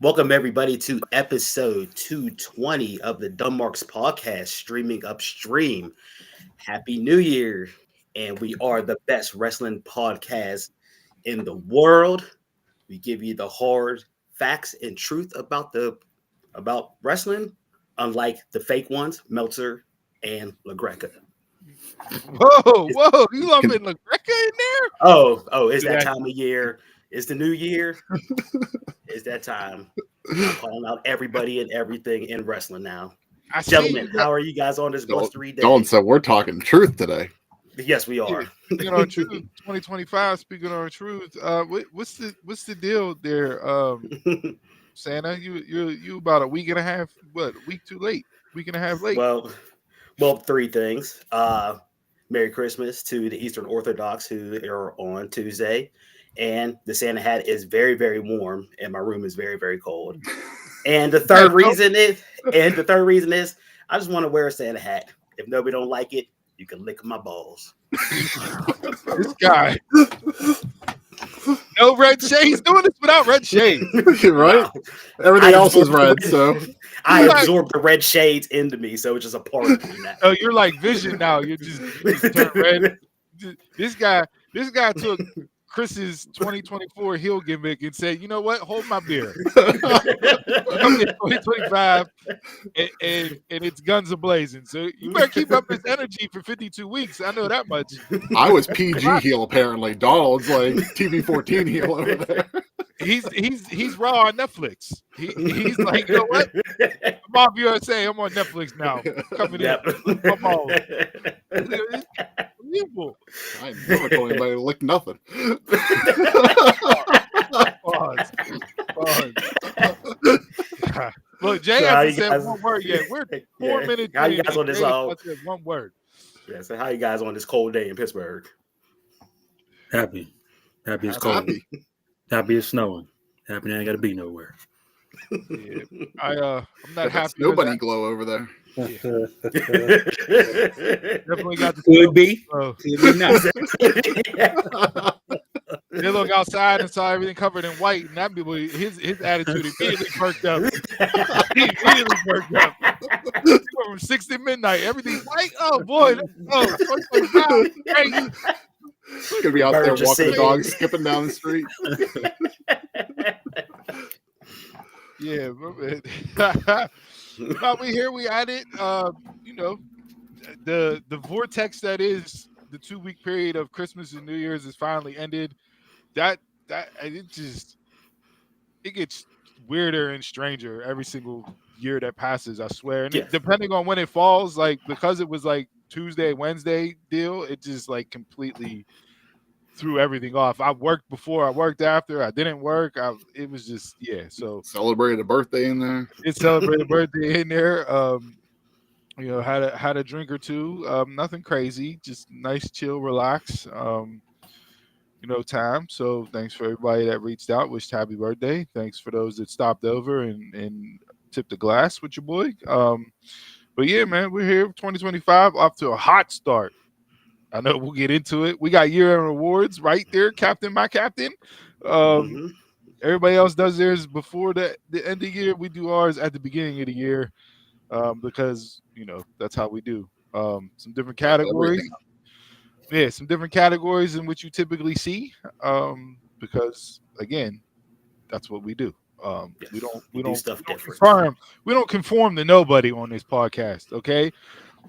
Welcome everybody to episode 220 of the Dunmarks podcast, streaming upstream. Happy New Year. And we are the best wrestling podcast in the world. We give you the hard facts and truth about wrestling, unlike the fake ones, Meltzer and LaGreca. Whoa! You lumping LaGreca in there? Oh, it's that time of year. It's the new year. It's that time. I'm calling out everybody and everything in wrestling now. Gentlemen, how are you guys on this blustery day? Dawn said we're talking truth today. Yes, we are. Speaking of truth, 2025. Speaking of truth, what's the deal there, Santa? You about a week and a half? What? A week too late? Week and a half late? Well, three things. Merry Christmas to the Eastern Orthodox who are on Tuesday. And the Santa hat is very, very warm, and my room is very, very cold. And the third reason is, I just want to wear a Santa hat. If nobody don't like it, you can lick my balls. This guy. No red shades. Doing this without red shades. Right? Everything else is red, so I absorbed the red shades into me, so it's just a part of me now. Oh, you're like Vision now. You just turn red. This guy took Chris's 2024 heel gimmick and said, "You know what? Hold my beer. I'm in 2025, and it's guns a-blazing. So you better keep up this energy for 52 weeks. I know that much." I was PG heel apparently. Donald's like TV 14 heel over there. He's raw on Netflix. He's like, you know what? I'm off USA. I'm on Netflix now. Coming in. Come on. Unbelievable. I never told anybody to lick nothing. Pause. Look, Jay hasn't said one word yet. We're 4 minutes. How you guys on this? One word. Yeah. So how you guys on this cold day in Pittsburgh? Happy it's cold. Happy it's snowing. Happy I ain't got to be nowhere. Yeah. I'm not happy. Nobody glow over there. Yeah. Definitely got the Could be. They look outside and saw everything covered in white, and that people, his attitude immediately perked up. He immediately perked up. He went from 6 to midnight. Everything's white. Oh boy. Great. Could be out there walking the dog, skipping down the street. Yeah, but we at it. The vortex that is the 2-week period of Christmas and New Year's is finally ended. It gets weirder and stranger every single year that passes, I swear. And depending on when it falls, like because it was like Tuesday, Wednesday deal, it just like completely threw everything off. I worked before, I worked after, I didn't work. It was just so celebrated a birthday in there. It celebrated a birthday in there. Had a drink or two. Nothing crazy, just nice, chill, relax. Time. So thanks for everybody that reached out, wished happy birthday. Thanks for those that stopped over and tipped the glass with your boy. But yeah, man, we're here 2025 off to a hot start. I know we'll get into it. We got year-end awards right there, Captain, my captain. Everybody else does theirs before the end of the year. We do ours at the beginning of the year because, that's how we do. Some different categories. Yeah, some different categories in which you typically see because, again, that's what we do. We don't conform to nobody on this podcast, okay?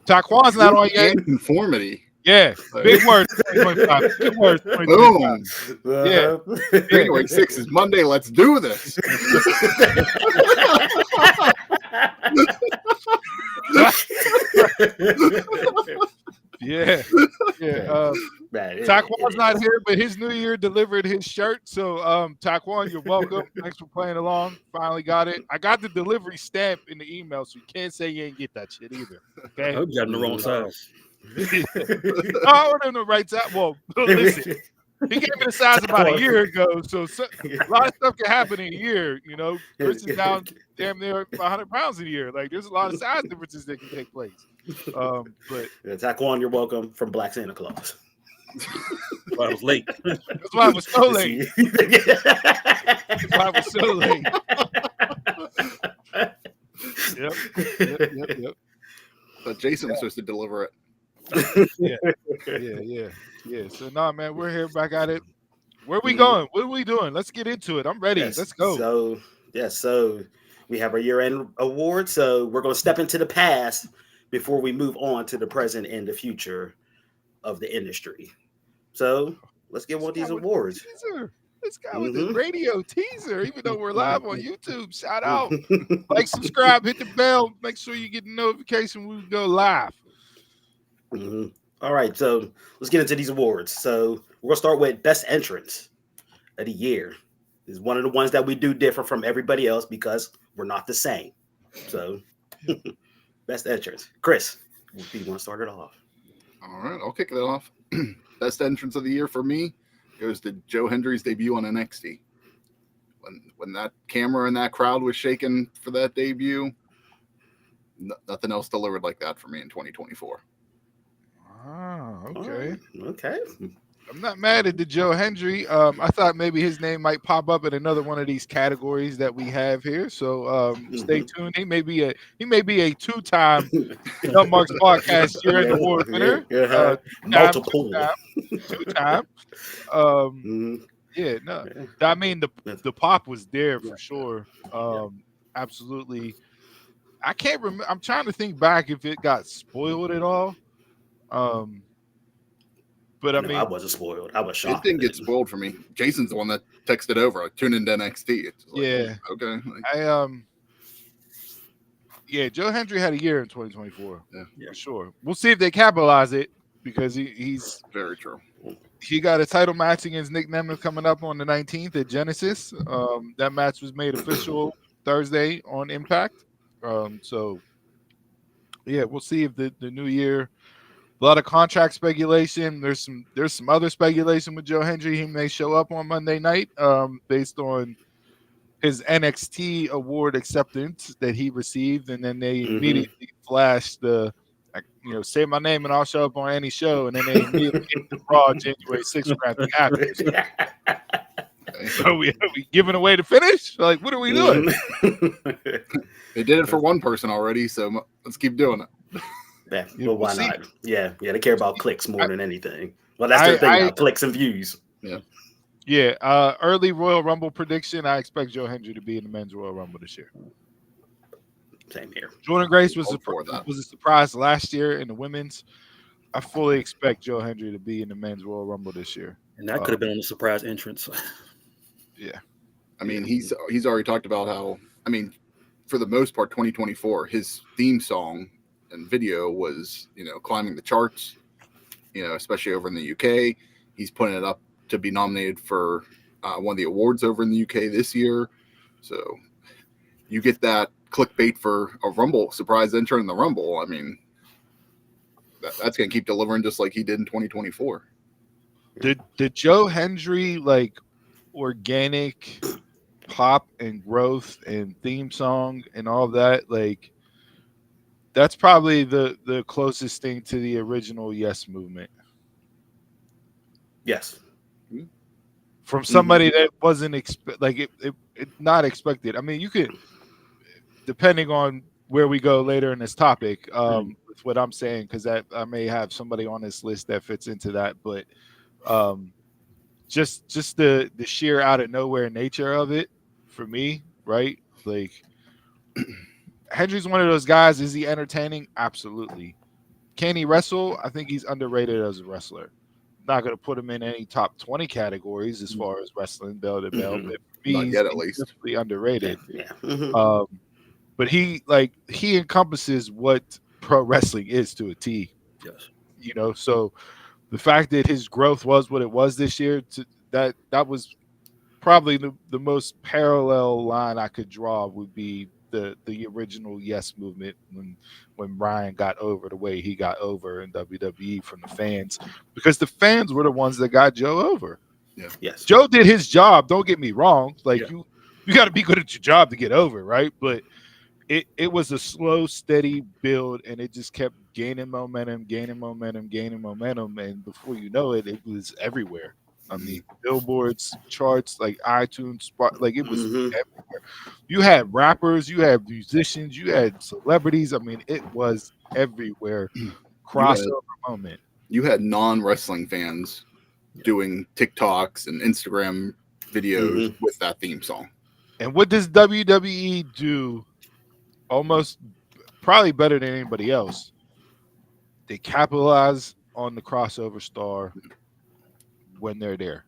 Taquan's not on yet. Conformity. Yeah, big word. 2025. Big word. Boom. Yeah. January 6th is Monday. Let's do this. Yeah. Taquan's not here, but his New Year delivered his shirt. So, Taquan, you're welcome. Thanks for playing along. Finally got it. I got the delivery stamp in the email, so you can't say you ain't get that shit either. Okay. I hope you got in the wrong size. I ordered him the right size. Well, listen, he gave me the size about a year ago, so a lot of stuff can happen in a year. Chris is down damn near 100 pounds in a year. Like, there's a lot of size differences that can take place. But Taquan, you're welcome from Black Santa Claus. I was late. That's why I was so late. That's why I was so late. Yep. But Jason was supposed to deliver it. Yeah. So man, we're here back at it. Where are we Mhm. going? What are we doing? Let's get into it. I'm ready. Yes. Let's go. So we have our year-end award. So we're going to step into the past before we move on to the present and the future of the industry. So let's get one of these awards. Let's go with the Mhm. radio teaser. Even though we're live on YouTube, shout out, like, subscribe, hit the bell, make sure you get the notification when we go live. Mhm. All right, so let's get into these awards. So we're gonna start with best entrance of the year. This is one of the ones that we do differ from everybody else because we're not the same. So best entrance, Chris. Do you want to start it off? All right, I'll kick it off. Best entrance of the year for me goes to Joe Hendry's debut on NXT. When that camera and that crowd was shaking for that debut, nothing else delivered like that for me in 2024. Okay. Okay. I'm not mad at the Joe Hendry. I thought maybe his name might pop up in another one of these categories that we have here. So stay tuned. He may be a two-time Marks Podcast year-end award winner. Multiple. Two-time. Yeah, no. I mean, the pop was there for sure. Absolutely. I can't remember. I'm trying to think back if it got spoiled at all. But I mean, I wasn't spoiled. I was shocked. It didn't get spoiled for me. Jason's the one that texted over. Tune into NXT. It's like, yeah. Okay. Joe Hendry had a year in 2024. Yeah. For sure. We'll see if they capitalize it because he's very true. He got a title match against Nick Nemeth coming up on the 19th at Genesis. That match was made official Thursday on Impact. So we'll see if the new year. A lot of contract speculation. There's some other speculation with Joe Hendry. He may show up on Monday night based on his NXT award acceptance that he received, and then they immediately flashed the, say my name and I'll show up on any show, and then they immediately hit the Raw January 6th graphic after. So we giving away the finish? Like, what are we doing? They did it for one person already, so let's keep doing it. Yeah, well, why not? Yeah, they care about clicks more than anything. Well, that's their thing now, clicks and views. Yeah. Early Royal Rumble prediction. I expect Joe Hendry to be in the men's Royal Rumble this year. Same here. Jordan Grace was a surprise last year in the women's. I fully expect Joe Hendry to be in the men's Royal Rumble this year. And that could have been on a surprise entrance. Yeah. I mean, he's already talked about how, for the most part, 2024, his theme song and video was, climbing the charts, especially over in the UK. He's putting it up to be nominated for one of the awards over in the UK this year. So you get that clickbait for a Rumble surprise entrant in the Rumble. I mean, that's going to keep delivering just like he did in 2024. The Joe Hendry, organic pop and growth and theme song and all that, that's probably the closest thing to the original Yes movement. Yes. From somebody that wasn't not expected. I mean, you could, depending on where we go later in this topic, with what I'm saying, because I may have somebody on this list that fits into that, but just the sheer out of nowhere nature of it for me, right? Hendry's one of those guys. Is he entertaining? Absolutely. Can he wrestle? I think he's underrated as a wrestler. Not going to put him in any top 20 categories as far as wrestling bell to bell, but for me, Not yet, at least. definitely underrated. Yeah. But he encompasses what pro wrestling is to a T. Yes. So the fact that his growth was what it was this year, that was probably the most parallel line I could draw would be the original Yes movement when Brian got over the way he got over in WWE from the fans, because the fans were the ones that got Joe over. Yeah. Yes. Joe did his job. Don't get me wrong. You got to be good at your job to get over, right? But it was a slow, steady build, and it just kept gaining momentum, and before you know it, it was everywhere. I mean, billboards, charts, like iTunes, like it was Mhm. everywhere. You had rappers, you had musicians, you had celebrities. I mean, it was everywhere. Crossover moment. You had non-wrestling fans doing TikToks and Instagram videos with that theme song. And what does WWE do almost probably better than anybody else? They capitalize on the crossover star when they're there.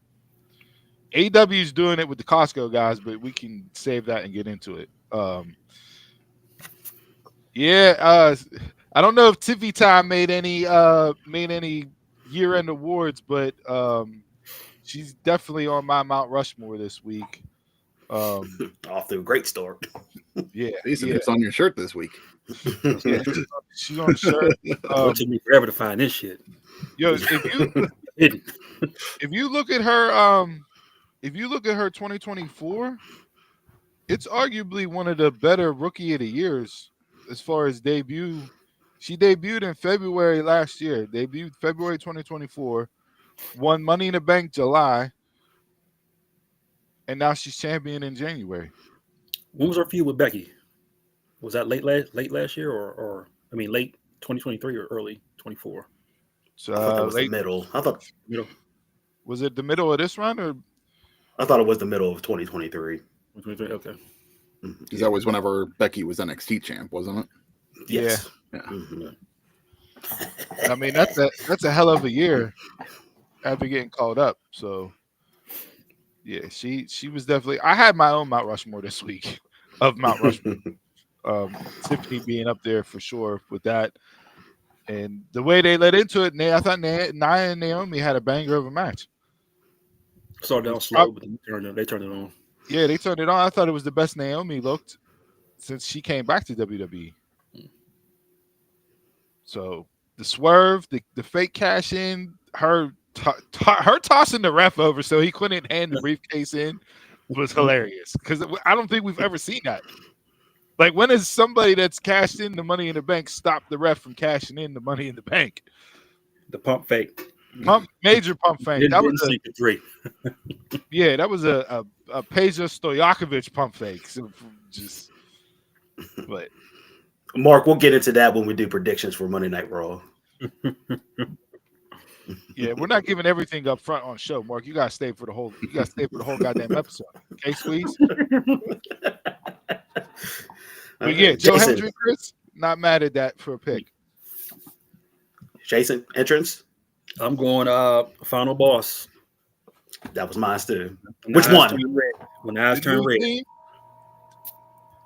AEW is doing it with the Costco guys, but we can save that and get into it. I don't know if Tiffy Time made any year-end awards, but she's definitely on my Mount Rushmore this week. Off to a great start. Yeah, it's on your shirt this week. Yeah, she's on the shirt. It took me forever to find this shit. Yo, if you look at her, if you look at her 2024, it's arguably one of the better rookie of the years as far as debut. She debuted in February last year. Debuted February 2024, won Money in the Bank July, and now she's champion in January. When was her feud with Becky? Was that late last year, or I mean late 2023 or early 24? I thought that was the middle. Middle. Was it the middle of this run, or I thought it was the middle of 2023. 2023, okay. Because that was whenever Becky was NXT champ, wasn't it? Yes. Yeah. Mm-hmm. I mean, that's a hell of a year after getting called up. So, yeah, she was definitely. I had my own Mount Rushmore this week of Mount Rushmore. Tiffany being up there for sure with that, and the way they led into it, I thought Nia and Naomi had a banger of a match. Started out slow, but they turned it on. Yeah, they turned it on. I thought it was the best Naomi looked since she came back to WWE. So the swerve, the fake cash in, her tossing the ref over so he couldn't hand the briefcase in was hilarious because I don't think we've ever seen that. Like, when has somebody that's cashed in the Money in the Bank stopped the ref from cashing in the Money in the Bank? The pump fake. Major pump fake. That was a that was a Peja Stojakovic pump fake. So but Mark, we'll get into that when we do predictions for Monday Night Raw. Yeah, we're not giving everything up front on show, Mark. You gotta stay for the whole. You gotta stay for the whole goddamn episode. Okay, Squeeze. But yeah, Joe Hendry, Chris, not mad at that for a pick. Jason, entrance. I'm going Final Boss. That was mine too. Which one? When the eyes turn red.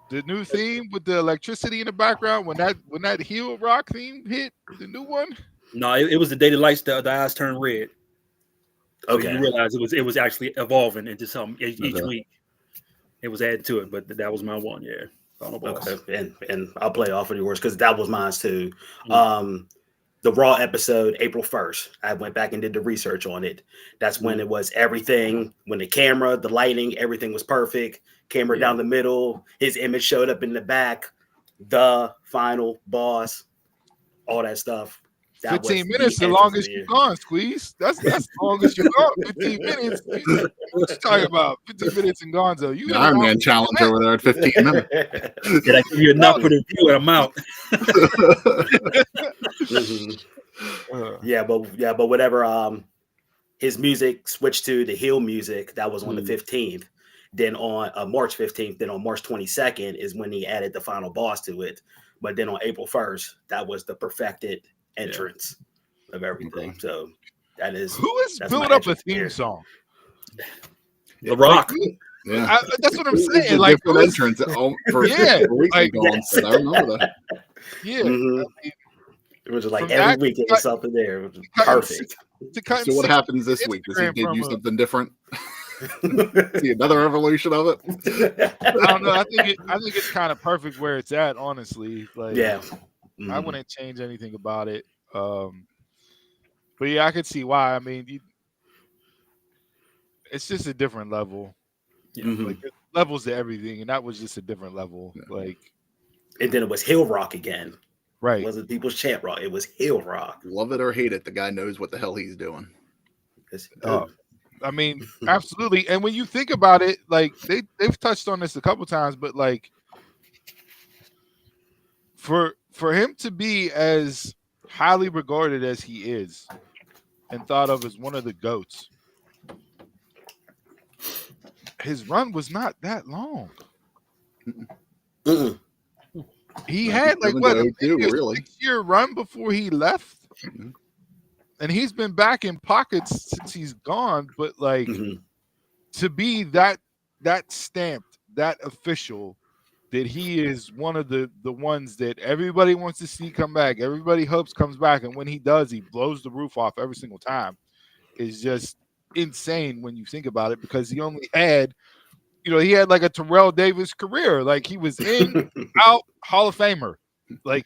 The new theme with the electricity in the background when that heel rock theme hit, the new one. No, it was the day the lights, the eyes turn red. So Okay, you realize it was actually evolving into something each week. It was added to it, but that was my one. Yeah, Final Boss. Okay, and I'll play off of yours because that was mine too. The Raw episode, April 1st. I went back and did the research on it. That's when it was everything. When the camera, the lighting, everything was perfect. Camera down the middle. His image showed up in the back. The Final Boss. All that stuff. That 15 minutes, the longest you've gone, Squeeze. That's the longest you've gone. 15 minutes. What you talking about? 15 minutes and Gonzo. You Iron Man challenge over there at 15 minutes. Did I give you enough for the view and I'm out? Yeah, but whatever. His music switched to the heel music. That was on the 15th. Then on March 15th, then on March 22nd is when he added the Final Boss to it. But then on April 1st, that was the perfected entrance of everything. So that is who has built up a theme song? The Rock. Yeah, that's what I'm saying. Like different entrance. I remember that. Yeah, it was like every week it was something there. It was perfect. So what happens this week? Does he give you something different? See another evolution of it? I don't know. I think it's kind of perfect where it's at, honestly. Like, yeah. I wouldn't change anything about it. But yeah, I could see why. I mean, it's just a different level. Like, there's levels to everything, and that was just a different level. Like, and then it was Hill Rock again. Right. It wasn't People's Champ Rock. It was Hill Rock. Love it or hate it, the guy knows what the hell he's doing. I mean, absolutely. And when you think about it, like they've touched on this a couple times, but like for him to be as highly regarded as he is and thought of as one of the GOATs, his run was not that long. Mm-mm. He had like 97 what, to maybe 02, a really. 6-year run before he left. Mhm. And he's been back in pockets since he's gone, but like Mhm. to be that stamped, that official, that he is one of the ones that everybody wants to see come back. Everybody hopes comes back, and when he does, he blows the roof off every single time. Is just insane when you think about it, because he only had, he had like a Terrell Davis career. Like he was in, out, Hall of Famer. Like,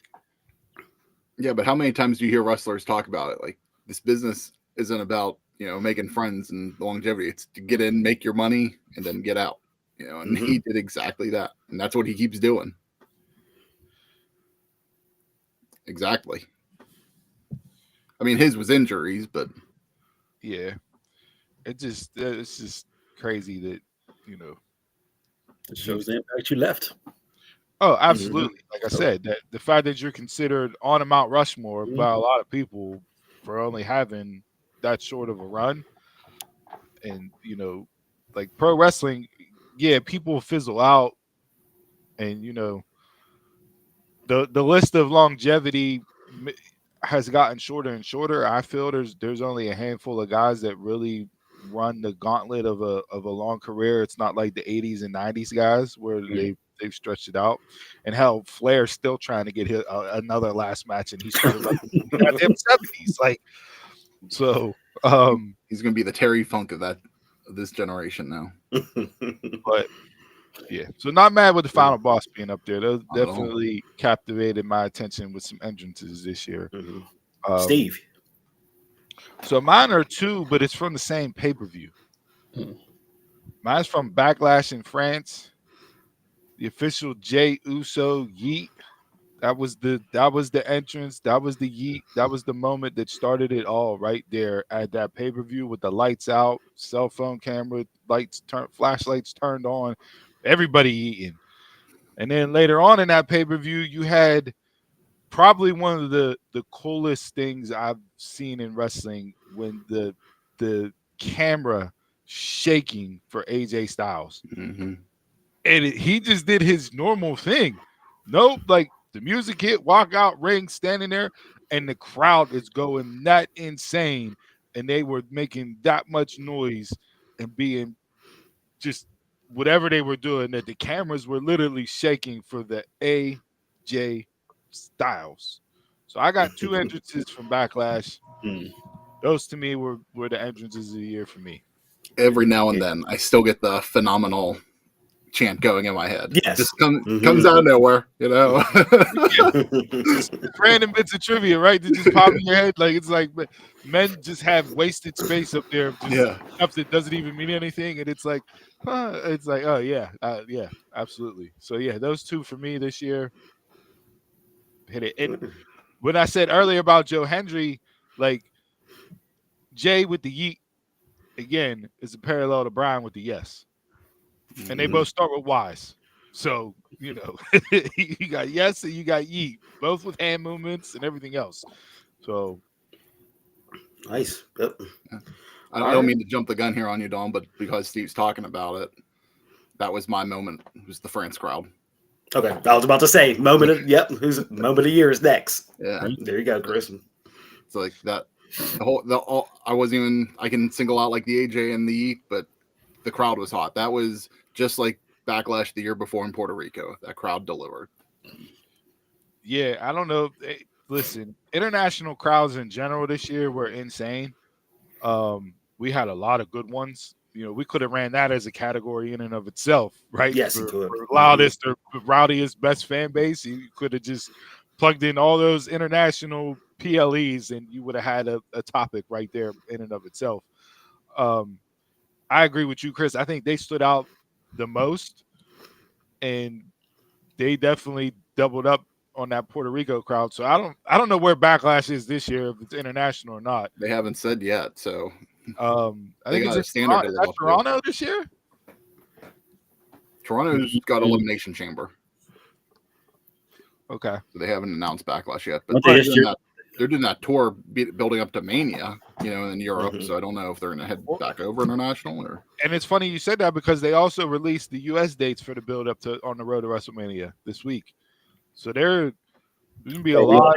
Yeah, but how many times do you hear wrestlers talk about it? Like, this business isn't about, making friends and longevity. It's to get in, make your money, and then get out. And he did exactly that. And that's what he keeps doing. Exactly. I mean, his was injuries, but yeah, it's just crazy that, It shows the impact you left. Oh, absolutely. Like I said, that the fact that you're considered on a Mount Rushmore by a lot of people for only having that short of a run, and like pro wrestling, yeah, people fizzle out, and the list of longevity has gotten shorter and shorter. I feel there's only a handful of guys that really run the gauntlet of a long career. It's not like the 80s and 90s guys where they've stretched it out. And hell, Flair's still trying to get another last match, and he started like goddamn 70s. Like, so he's going to be the Terry Funk of this generation now. but yeah, so not mad with the final boss being up there. Those Not at all. definitely captivated my attention with some entrances this year. Steve. So mine are two, but it's from the same pay-per-view. Mine's from Backlash in France. The official Jey Uso Yeet. That was the entrance. That was the Yeet. That was the moment that started it all right there at that pay-per-view with the lights out, cell phone camera, flashlights turned on, everybody eating. And then later on in that pay-per-view, you had probably one of the coolest things I've seen in wrestling, when the camera shaking for AJ Styles. Mm-hmm. And he just did his normal thing. Nope, like the music hit, walk out, ring, standing there, and the crowd is going that insane. And they were making that much noise and being just whatever they were doing, that the cameras were literally shaking for the AJ Styles. So I got two entrances from Backlash. Those to me were the entrances of the year for me. Every now and then, I still get the phenomenal chant going in my head. Yes. Just comes out of nowhere, Random bits of trivia, right? That just pop in your head. Like, it's like men just have wasted space up there, just stuff that doesn't even mean anything, and it's like, it's like, oh yeah, yeah, absolutely. So yeah, those two for me this year. Hit it. And when I said earlier about Joe Hendry, like Jay with the yeet again is a parallel to Brian with the yes. And they both start with Y's. So, you got yes and you got yeet, both with hand movements and everything else. So nice. Yep. I don't mean to jump the gun here on you, Don, but because Steve's talking about it, that was my moment. It was the France crowd. Okay, I was about to say moment of moment of the year is next. Yeah, there you go, Chris. It's like that. I wasn't even. I can single out like the AJ and the Yeet, but the crowd was hot. That was just like Backlash the year before in Puerto Rico. That crowd delivered. Yeah, I don't know. Listen, international crowds in general this year were insane. We had a lot of good ones. We could have ran that as a category in and of itself, right? Yes, for loudest or rowdiest best fan base. You could have just plugged in all those international PLEs and you would have had a topic right there in and of itself. I agree with you, Chris. I think they stood out the most, and they definitely doubled up on that Puerto Rico crowd. So I don't know where Backlash is this year, if it's international or not. They haven't said yet, so I They think got it's a standard to is live that up to. Toronto this year. Toronto's got Elimination Chamber, Okay. so they haven't announced Backlash yet. But Don't they this year? they're doing that tour building up to Mania, in Europe. Mhm. So I don't know if they're going to head back over international or. And it's funny you said that because they also released the U.S. dates for the build up to on the road to WrestleMania this week. So there's going to be a lot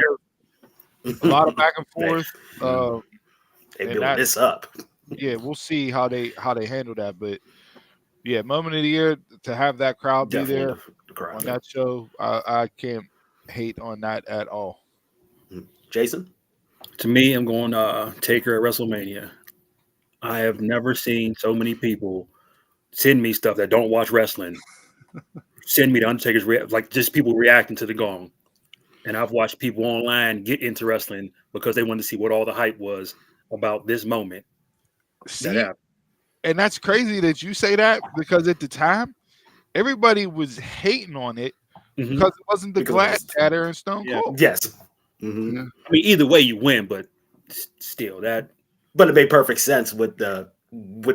of back and forth. They and building that- this up. Yeah, we'll see how they handle that. But yeah, moment of the year to have that crowd be Definitely there the crowd. on that show, I can't hate on that at all. Jason? To me, I'm going Taker at WrestleMania. I have never seen so many people send me stuff that don't watch wrestling. Send me the Undertaker's like just people reacting to the gong. And I've watched people online get into wrestling because they wanted to see what all the hype was about this moment. See, and that's crazy that you say that because at the time, everybody was hating on it because it wasn't the Gladiator and Stone Cold. Yes. Mm-hmm. I mean, either way you win, but still that. But it made perfect sense with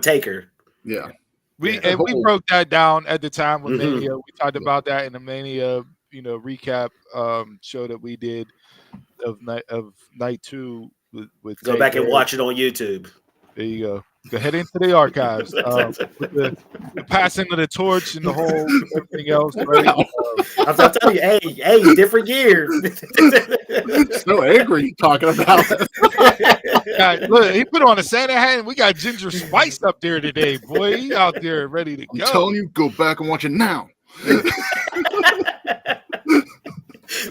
Taker. Yeah. We broke that down at the time with Mania. We talked about that in the Mania, recap show that we did of night 2 with Go back and watch it on YouTube. There you go. Go ahead into the archives with the passing of the torch and the whole everything else. Right? I'm telling you, hey, different year. So angry talking about it. God, look, he put on a Santa hat, and we got Ginger Spice up there today, boy. He out there ready to go. I'm telling you, go back and watch it now.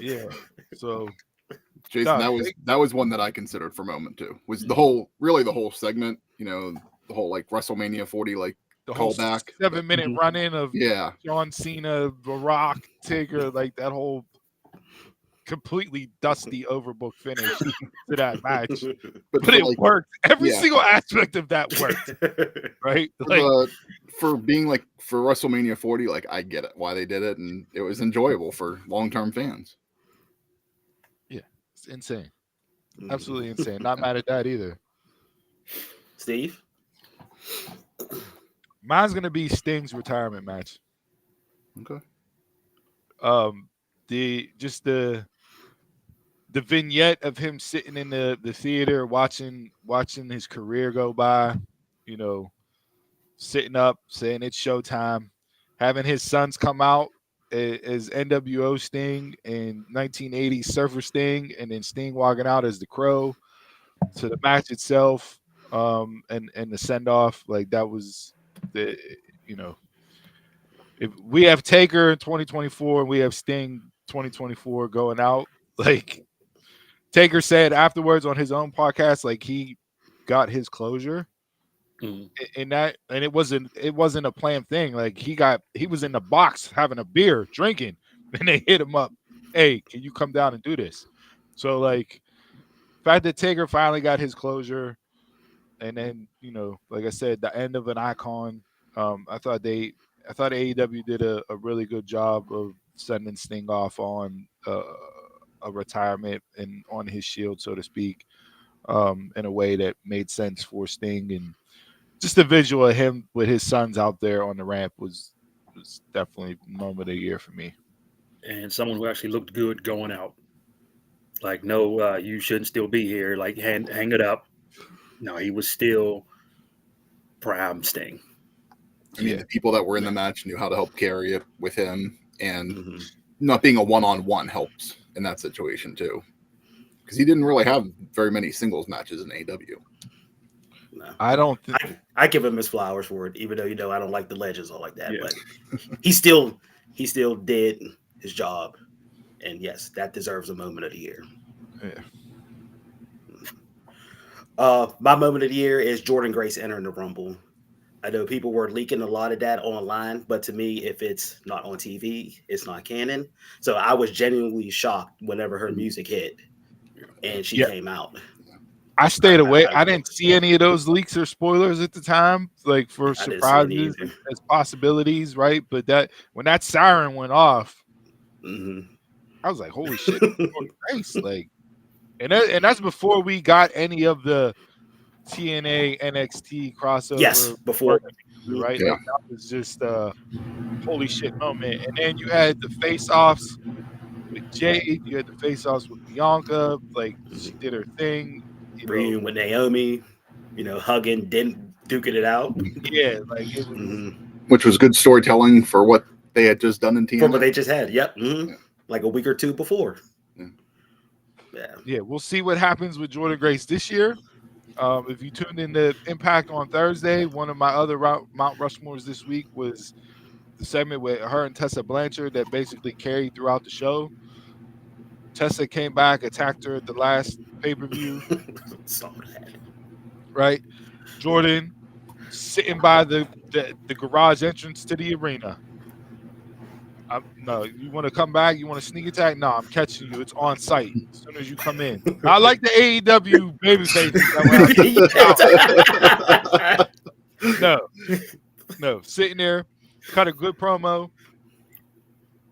Yeah. So, Jason, that was one that I considered for moment too. Was the whole segment, the whole like WrestleMania 40 like the whole callback 7-minute run-in of Yeah. John Cena, The Rock, Taker, like that whole completely dusty overbooked finish to that match. But it worked. Every single aspect of that worked. Right? For being like for WrestleMania 40, like I get it why they did it, and it was enjoyable for long-term fans. Yeah, it's insane. Absolutely insane. Not mad at that either. Steve? Mine's gonna be Sting's retirement match. Okay. The vignette of him sitting in the theater watching his career go by, sitting up saying it's showtime, having his sons come out as NWO Sting and 1980s Surfer Sting, and then Sting walking out as the Crow to the match itself, and the send off. Like that was if we have Taker in 2024 and we have Sting 2024 going out, like Taker said afterwards on his own podcast, like he got his closure. And it wasn't a planned thing. Like he was in the box having a beer, drinking, and they hit him up. Hey, can you come down and do this? So like the fact that Taker finally got his closure, and then like I said, the end of an icon. I thought AEW did a really good job of sending Sting off on a retirement and on his shield, so to speak, in a way that made sense for Sting. And just the visual of him with his sons out there on the ramp was definitely moment of the year for me. And someone who actually looked good going out. Like, no, you shouldn't still be here. Like, hang it up. No, he was still prime Sting. I mean, the people that were in the match knew how to help carry it with him, and not being a one-on-one helps in that situation too, because he didn't really have very many singles matches in AEW. No. I don't. I give him his flowers for it, even though I don't like the legends or like that. Yeah. But he still did his job, and yes, that deserves a moment of the year. Yeah. My moment of the year is Jordan Grace entering the Rumble. I know people were leaking a lot of that online, but to me, if it's not on TV, it's not canon. So I was genuinely shocked whenever her music hit and she came out. I stayed away. I didn't see any of those leaks or spoilers at the time, like for surprises as possibilities, right? But that when that siren went off, I was like, "Holy shit!" Grace, like, and that's before we got any of the TNA NXT crossover. Yes, before. Right? Yeah. That was just a holy shit moment. And then you had the face-offs with Jade. You had the face-offs with Bianca. Like, she did her thing. Reunion with Naomi, hugging, didn't duking it out. Yeah, like it was. Which was good storytelling for what they had just done in TNA. For what they just had. Yep. Yeah. Like a week or two before. Yeah, we'll see what happens with Jordynne Grace this year. If you tuned in to Impact on Thursday, one of my other Mount Rushmores this week was the segment with her and Tessa Blanchard that basically carried throughout the show. Tessa came back, attacked her at the last pay-per-view. Saw that. Right? Jordynne sitting by the garage entrance to the arena. No, you want to come back? You want to sneak attack? No, I'm catching you. It's on site as soon as you come in. I like the AEW babyface. No, sitting there, cut a good promo.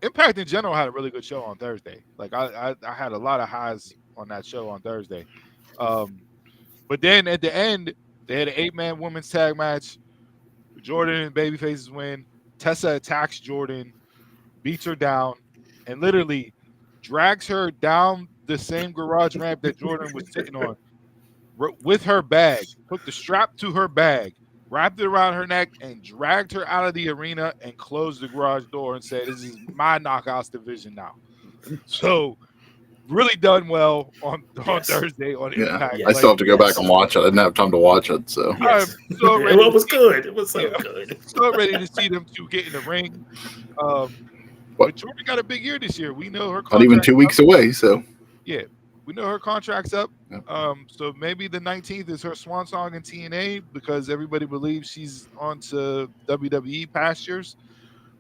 Impact in general had a really good show on Thursday. Like I had a lot of highs on that show on Thursday. But then at the end, they had an 8-man women's tag match. Jordynne and babyfaces win. Tessa attacks Jordynne, beats her down, and literally drags her down the same garage ramp that Jordynne was sitting on with her bag, took the strap to her bag, wrapped it around her neck, and dragged her out of the arena and closed the garage door and said, "This is my Knockouts division now." So really done well on Thursday on Impact. I still have to go back and watch it. I didn't have time to watch it, so yes. So it was good. It was so good. So ready to see them two get in the ring. But Jordynne got a big year this year. We know her not even 2 weeks away. So yeah, we know her contract's up. Yep. So maybe the 19th is her swan song in TNA because everybody believes she's on to WWE pastures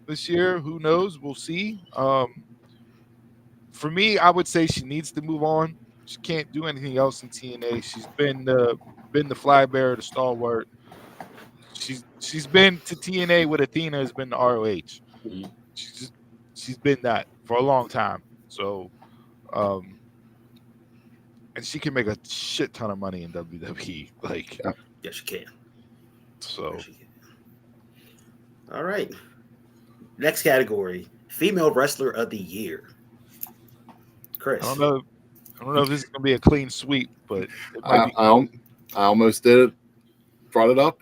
this year. Who knows? We'll see. For me, I would say she needs to move on. She can't do anything else in TNA. She's been the flag bearer, the stalwart. She's been to TNA what Athena has been to ROH. She's been that for a long time. So, and she can make a shit ton of money in WWE. Like, yes, she can. So, yes, she can. All right. Next category: Female Wrestler of the Year. Chris. I don't know if this is gonna be a clean sweep, but I almost did it. Brought it up.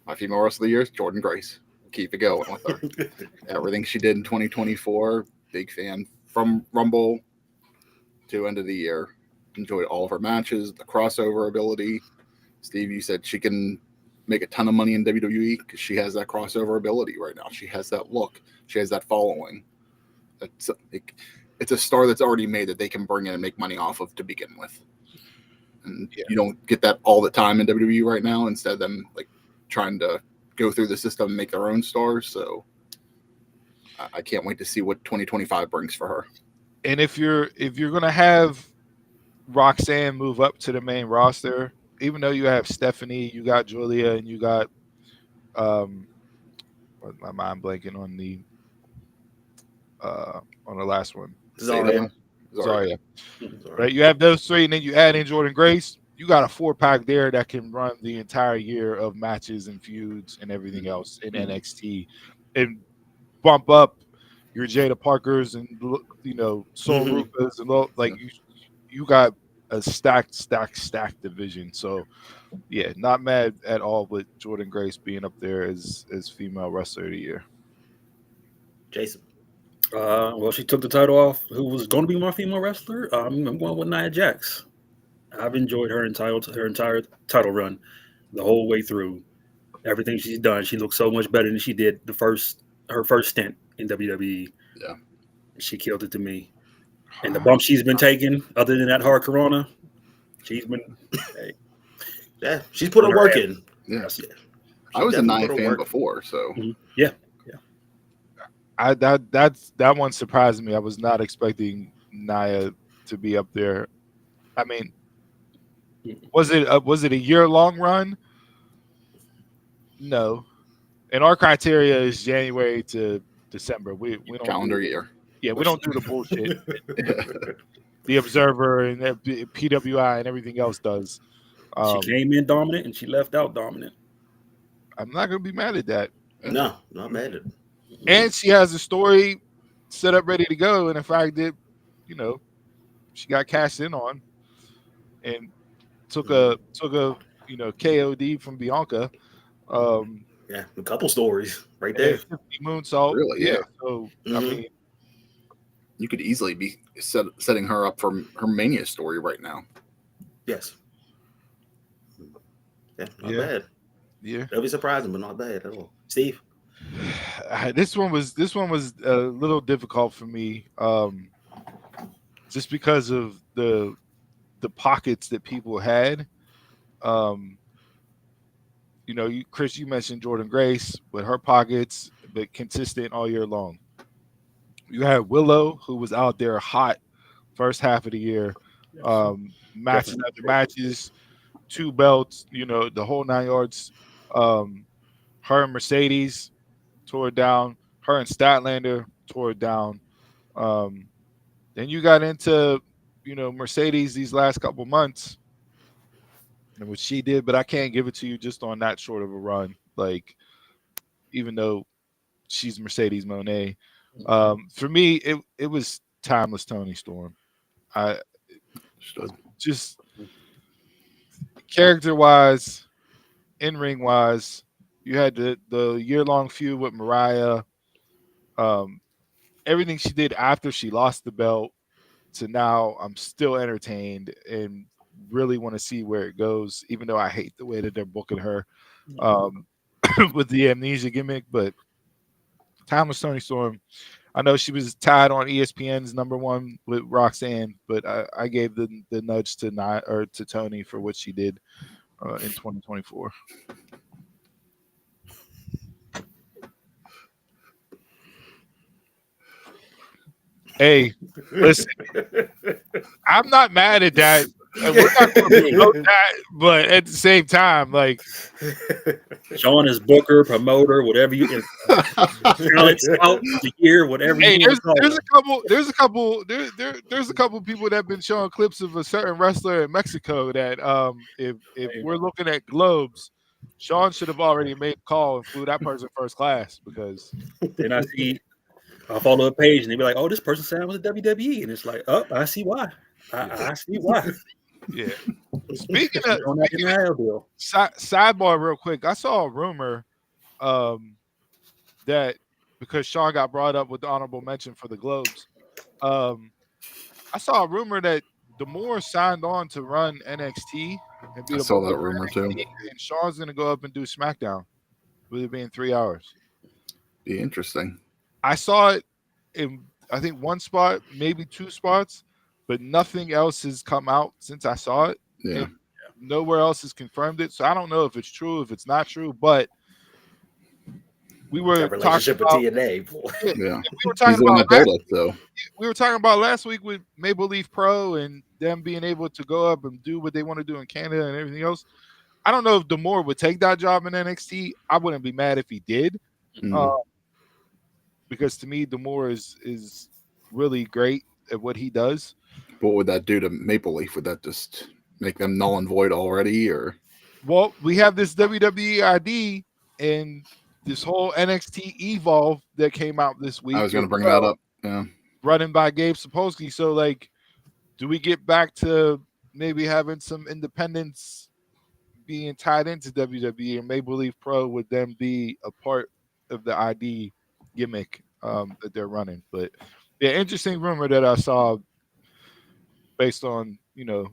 My female wrestler of the year is Jordynne Grace. Keep it going with her. Everything she did in 2024, big fan. From Rumble to end of the year, enjoyed all of her matches. The crossover ability. Steve, you said she can make a ton of money in WWE because she has that crossover ability right now. She has that look. She has that following. It's a star that's already made that they can bring in and make money off of to begin with. And you don't get that all the time in WWE right now. Instead of them like trying to go through the system and make their own stars. So I can't wait to see what 2025 brings for her. And if you're gonna have Roxanne move up to the main roster, even though you have Stephanie, you got Julia, and you got my mind blanking on the last one. Zarya. Right, you have those three, and then you add in Jordynne Grace. You got a 4-pack there that can run the entire year of matches and feuds and everything else in NXT, and bump up your Jada Parkers and Sol Rukas and like you got a stacked division. So yeah, not mad at all with Jordynne Grace being up there as female wrestler of the year. Jason. Well, she took the title off who was going to be my female wrestler. I'm going with Nia Jax. I've enjoyed her entire title run the whole way through. Everything she's done, she looks so much better than she did her first stint in WWE. Yeah, she killed it to me. And the bump she's been taking, other than that hard Corona, she's been. She's put her work in. Yeah, I was a Nia fan before, so yeah. That one surprised me. I was not expecting Nia to be up there. I mean, was it a year-long run? No, and our criteria is January to December. We don't calendar year. Yeah, we don't do the bullshit. The Observer and the PWI and everything else does. She came in dominant and she left out dominant. I'm not gonna be mad at that. No, not mad at it. And she has a story set up ready to go. And the fact that, you know, she got cashed in on and took a KOD from Bianca. Yeah, a couple stories right And there. 50 moonsault. Really? Yeah. Yeah. So I Mhm. mean, You could easily be setting her up for her Mania story right now. Yes. Yeah, not Yeah. bad. yeah. That'll be surprising, but not bad at all. Steve? This one was a little difficult for me, just because of the pockets that people had. You know, Chris, you mentioned Jordan Grace with her pockets, but consistent all year long. You had Willow, who was out there hot first half of the year, matches Definitely. after matches, 2 belts, you know, the whole 9 yards. Her and Mercedes tore it down. Her and Statlander tore it down. Then you got into, you know, Mercedes these last couple months and what she did, but I can't give it to you just on that short of a run. Like, even though she's Mercedes Monet, for me, it was timeless Tony Storm. I just character wise, in ring wise, you had the year long feud with Mariah. Everything she did after she lost the belt to now, I'm still entertained and really want to see where it goes, even though I hate the way that they're booking her with the amnesia gimmick. But timeless Tony Storm, I know she was tied on ESPN's #1 with Roxanne, but I gave the nudge to Tony for what she did in 2024. Hey, listen, I'm not mad at that. We're not going to promote that, but at the same time, like, Sean is booker, promoter, whatever you talent scout of the year, whatever hey, you want to call there's it. a couple people that have been showing clips of a certain wrestler in Mexico that if we're looking at globes, Sean should have already made a call and flew that person first class, because Then I follow a page and they be like, "Oh, this person signed with the WWE," and it's like, "Oh, I see why. I see why." yeah. Speaking On that NIL deal. sidebar real quick, I saw a rumor that because Sean got brought up with the honorable mention for the Globes, I saw a rumor that D'Amore signed on to run NXT and be I the saw booker that for rumor too. NXT, and Sean's gonna go up and do SmackDown with it being 3 hours. Be interesting. I saw it in, I think, 1 spot, maybe 2 spots, but nothing else has come out since I saw it. Yeah. And nowhere else has confirmed it. So I don't know if it's true, if it's not true, but we were That relationship with talking TNA. Yeah. we were talking He's the one about that told us, so we were talking about last week with Maple Leaf Pro and them being able to go up and do what they want to do in Canada and everything else. I don't know if D'Amore would take that job in NXT. I wouldn't be mad if he did, because to me, D'Amore is really great at what he does. what would that do to Maple Leaf? Would that just make them null and void already, or? Well, we have this WWE ID and this whole NXT Evolve that came out this week. I was going to bring that up. Yeah. Running by Gabe Sapolsky. So, like, do we get back to maybe having some independence being tied into WWE, and Maple Leaf Pro would then be a part of the ID gimmick that they're running? But yeah, interesting rumor that I saw based on, you know,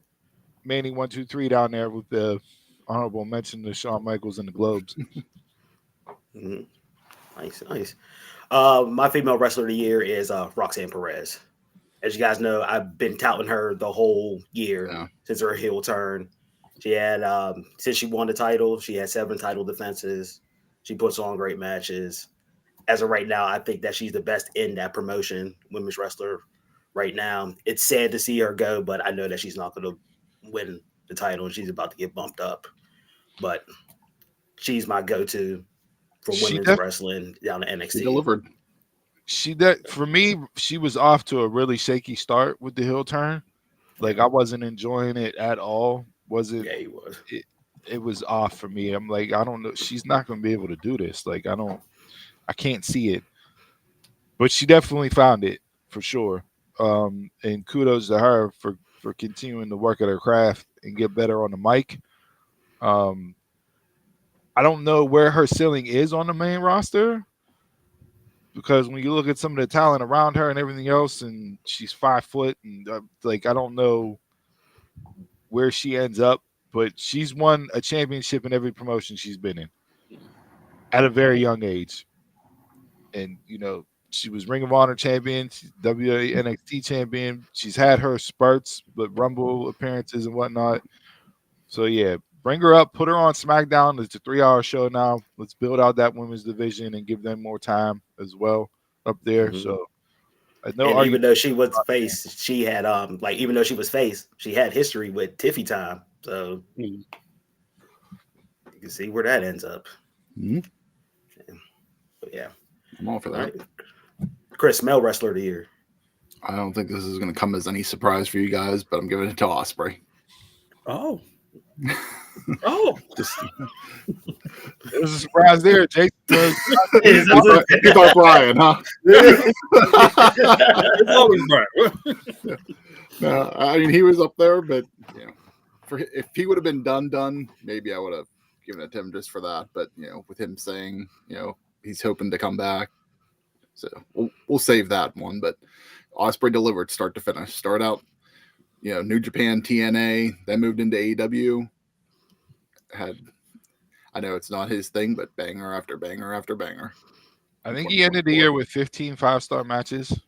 Manny 123 down there with the honorable mention to Shawn Michaels and the Globes. Nice. My female wrestler of the year is Roxanne Perez. As you guys know, I've been touting her the whole year since her heel turn. She had, since she won the title, she had 7 title defenses. She puts on great matches. As of right now, I think that she's the best in that promotion, women's wrestler right now. It's sad to see her go, but I know that she's not going to win the title and she's about to get bumped up. But she's my go-to for women's wrestling down to NXT. She delivered. For me, she was off to a really shaky start with the heel turn. Like, I wasn't enjoying it at all, wasn't. Yeah, he was. It was off for me. I'm like, I don't know. She's not going to be able to do this. Like, I can't see it. But she definitely found it for sure. And kudos to her for continuing to work at her craft and get better on the mic. I don't know where her ceiling is on the main roster because when you look at some of the talent around her and everything else, and she's 5 foot, and like I don't know where she ends up, but she's won a championship in every promotion she's been in at a very young age. And she was Ring of Honor champion, WWE NXT champion. She's had her spurts, but Rumble appearances and whatnot. So yeah, bring her up, put her on SmackDown. It's a 3-hour show now. Let's build out that women's division and give them more time as well up there. Mhm. So and even though she was face, she had even though she was face, she had history with Tiffy time. So you can see where that ends up. Mm-hmm. But yeah, I'm all for that. Right. Chris, male wrestler of the year. I don't think this is going to come as any surprise for you guys, but I'm giving it to Ospreay. Oh. Just it was a surprise there. Jason was you thought Brian, huh? It's always Brian. No, I mean he was up there, but if he would have been done, maybe I would have given it to him just for that. But with him saying he's hoping to come back, so we'll save that one. But Ospreay delivered start to finish. Start out, New Japan, TNA, then moved into AEW. I know it's not his thing, but banger after banger after banger. I think he ended the year with 15 5-star matches,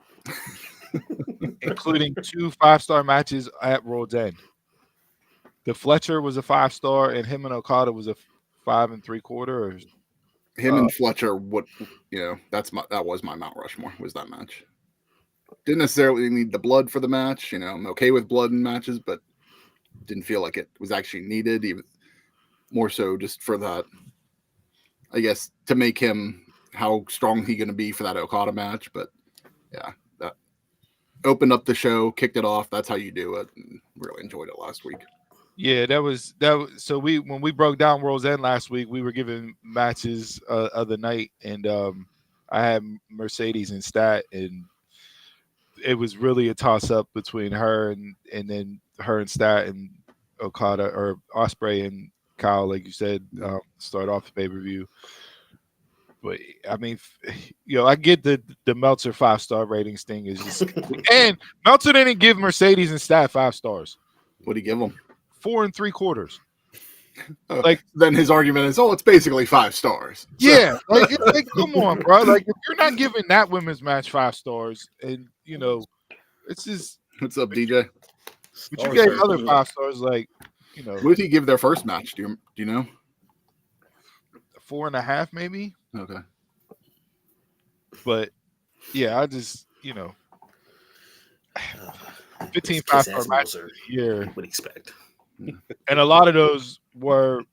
including 2 5-star matches at World's End. The Fletcher was a 5-star, and him and Okada was a 5 3/4. Him and Fletcher, that was my Mount Rushmore. Was that match? Didn't necessarily need the blood for the match. I'm okay with blood in matches, but didn't feel like it was actually needed. Even more so, just for that, I guess, to make him how strong he going to be for that Okada match. But yeah, that opened up the show, kicked it off. That's how you do it. And really enjoyed it last week. Yeah, that was. So when we broke down World's End last week, we were giving matches of the night, and I had Mercedes and Stat, and it was really a toss up between her and then her and Stat and Okada or Ospreay and Kyle, like you said, start off the pay-per-view. But I mean, I get the Meltzer 5-star ratings thing is just, and Meltzer didn't give Mercedes and Stat 5 stars. What did he give them? 4 3/4. Then his argument is, it's basically 5 stars. Yeah, come on, bro. Like if you're not giving that women's match 5 stars, and it's just what's up, DJ? But you gave other 5 stars, like What did he give their first match? Do you know? 4.5, maybe. Okay. But yeah, I just 15 5-star matches a year. Would expect. And a lot of those were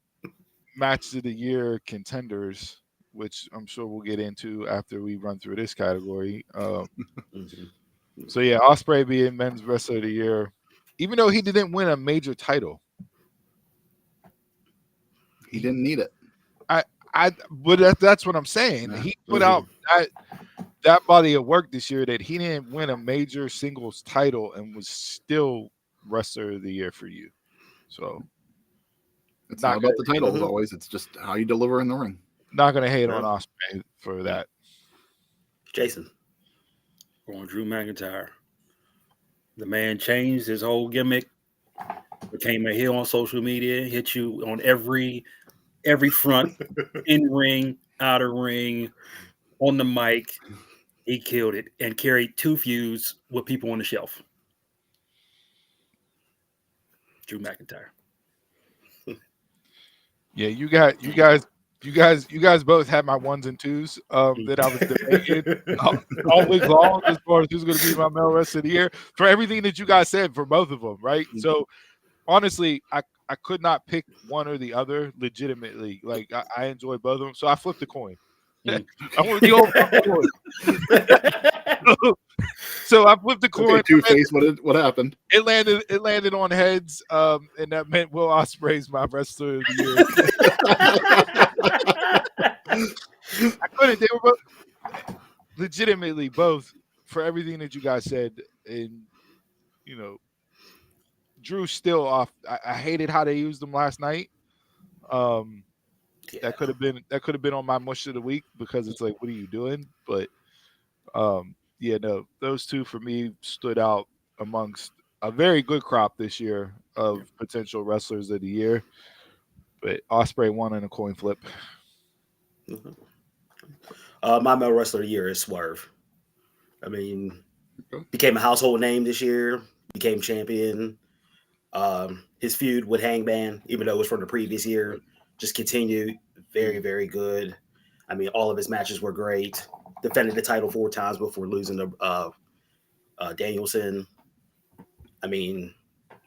matches of the year contenders, which I'm sure we'll get into after we run through this category. So yeah, Ospreay being men's wrestler of the year, even though he didn't win a major title. He didn't need it. But that's what I'm saying. Yeah. He put out that body of work this year that he didn't win a major singles title and was still wrestler of the year for you. So it's not about the title as always. It's just how you deliver in the ring. Not going to hate on Ospreay for that. Jason. On Drew McIntyre. The man changed his whole gimmick, became a heel on social media, hit you on every front, in ring, outer ring, on the mic. He killed it and carried 2 feuds with people on the shelf. Drew McIntyre. Yeah, you guys both had my 1s and 2s that I was debating all week long as far as who's going to be my male wrestler of the year for everything that you guys said for both of them, right? Mm-hmm. So honestly, I could not pick one or the other legitimately. Like I enjoy both of them, so I flipped the coin. I went with the old coin. So I flipped the coin. Okay, Two-Face, what happened? It landed on heads, and that meant Will Ospreay's my wrestler of the year. I couldn't. They were both legitimately both for everything that you guys said, and Drew's still off. I hated how they used him last night. That could have been on my mush of the week because it's like, what are you doing? But those two for me stood out amongst a very good crop this year of potential wrestlers of the year. But Ospreay won in a coin flip. My male wrestler of the year is Swerve. I mean, became a household name this year. Became champion. His feud with Hangman, even though it was from the previous year, just continued. Very, very good. I mean, all of his matches were great. Defended the title 4 times before losing to Danielson. I mean,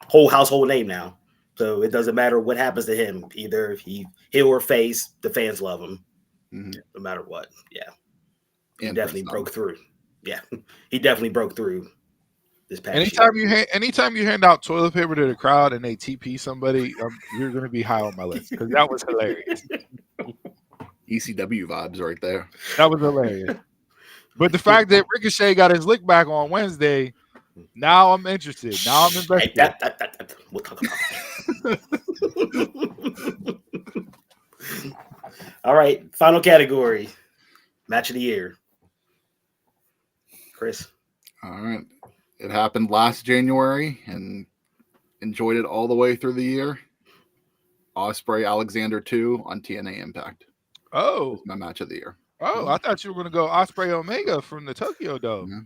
whole household name now. So it doesn't matter what happens to him. Either he heel or face, the fans love him. No matter what. Yeah. He definitely broke through. Yeah. He definitely broke through this past year. Anytime you hand out toilet paper to the crowd and they TP somebody, you're going to be high on my list because that was hilarious. ECW vibes right there. That was hilarious. But the fact that Ricochet got his lick back on Wednesday, now I'm interested. Now I'm invested. We'll talk about that. All right, final category. Match of the year. Chris. All right. It happened last January and enjoyed it all the way through the year. Ospreay Alexander 2 on TNA Impact. Oh. My match of the year. Oh, I thought you were going to go Ospreay Omega from the Tokyo Dome. Yeah.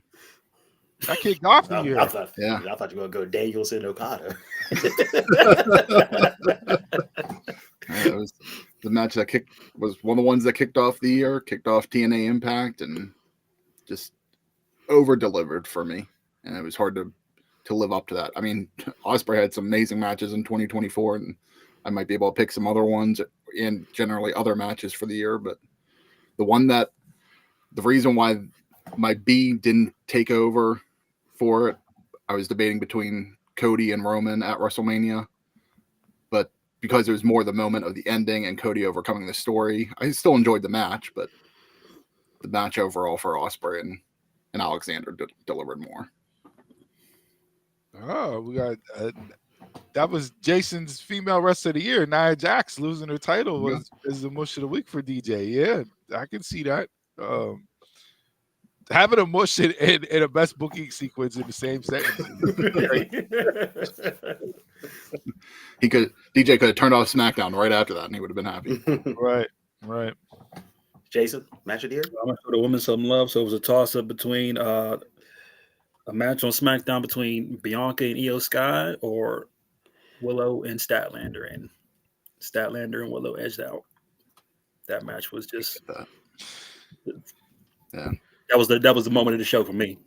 That kicked off the year. I thought you were going to go Danielson Okada. It was the match that was one of the ones that kicked off the year, kicked off TNA Impact, and just over-delivered for me. And it was hard to live up to that. I mean, Ospreay had some amazing matches in 2024, and I might be able to pick some other ones and generally other matches for the year. But the reason why my B didn't take over for it, I was debating between Cody and Roman at WrestleMania. But because it was more the moment of the ending and Cody overcoming the story, I still enjoyed the match, but the match overall for Ospreay and Alexander delivered more. Oh, we got that was Jason's female wrestler of the year. Nia Jax losing her title is the mush of the week for DJ. Yeah, I can see that. Having a mush and a best booking sequence in the same sentence. DJ could have turned off SmackDown right after that, and he would have been happy. Right. Jason, match of the year. I'm gonna show the women some love. So it was a toss up between a match on SmackDown between Bianca and Io Sky or Willow and Statlander, and Statlander and Willow edged out. That match was just that was the moment of the show for me.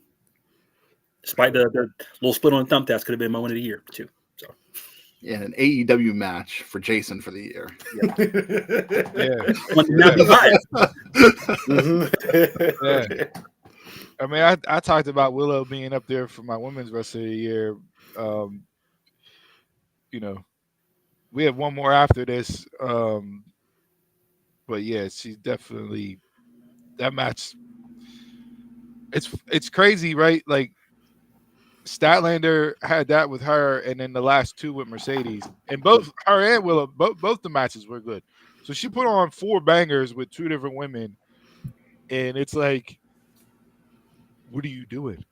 Despite the little split on the thumbtacks, could have been moment of the year too. So yeah, an AEW match for Jason for the year. Yeah. I mean, I talked about Willow being up there for my women's wrestler of the year. We have one more after this. But yeah, she's definitely that match. It's crazy, right? Like Statlander had that with her, and then the last two with Mercedes, and both her and Willow, both the matches were good. So she put on 4 bangers with 2 different women, and it's like, what are you doing?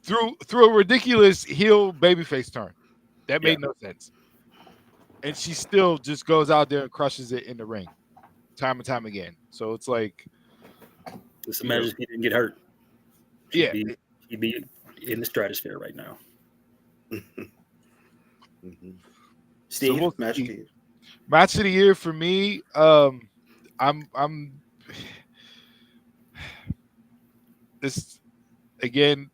Through a ridiculous heel babyface turn, that made no sense, and she still just goes out there and crushes it in the ring, time and time again. So it's like, just imagine if he didn't get hurt. He'd be in the stratosphere right now. Steve, so match of the year. Match of the year for me. I'm this again.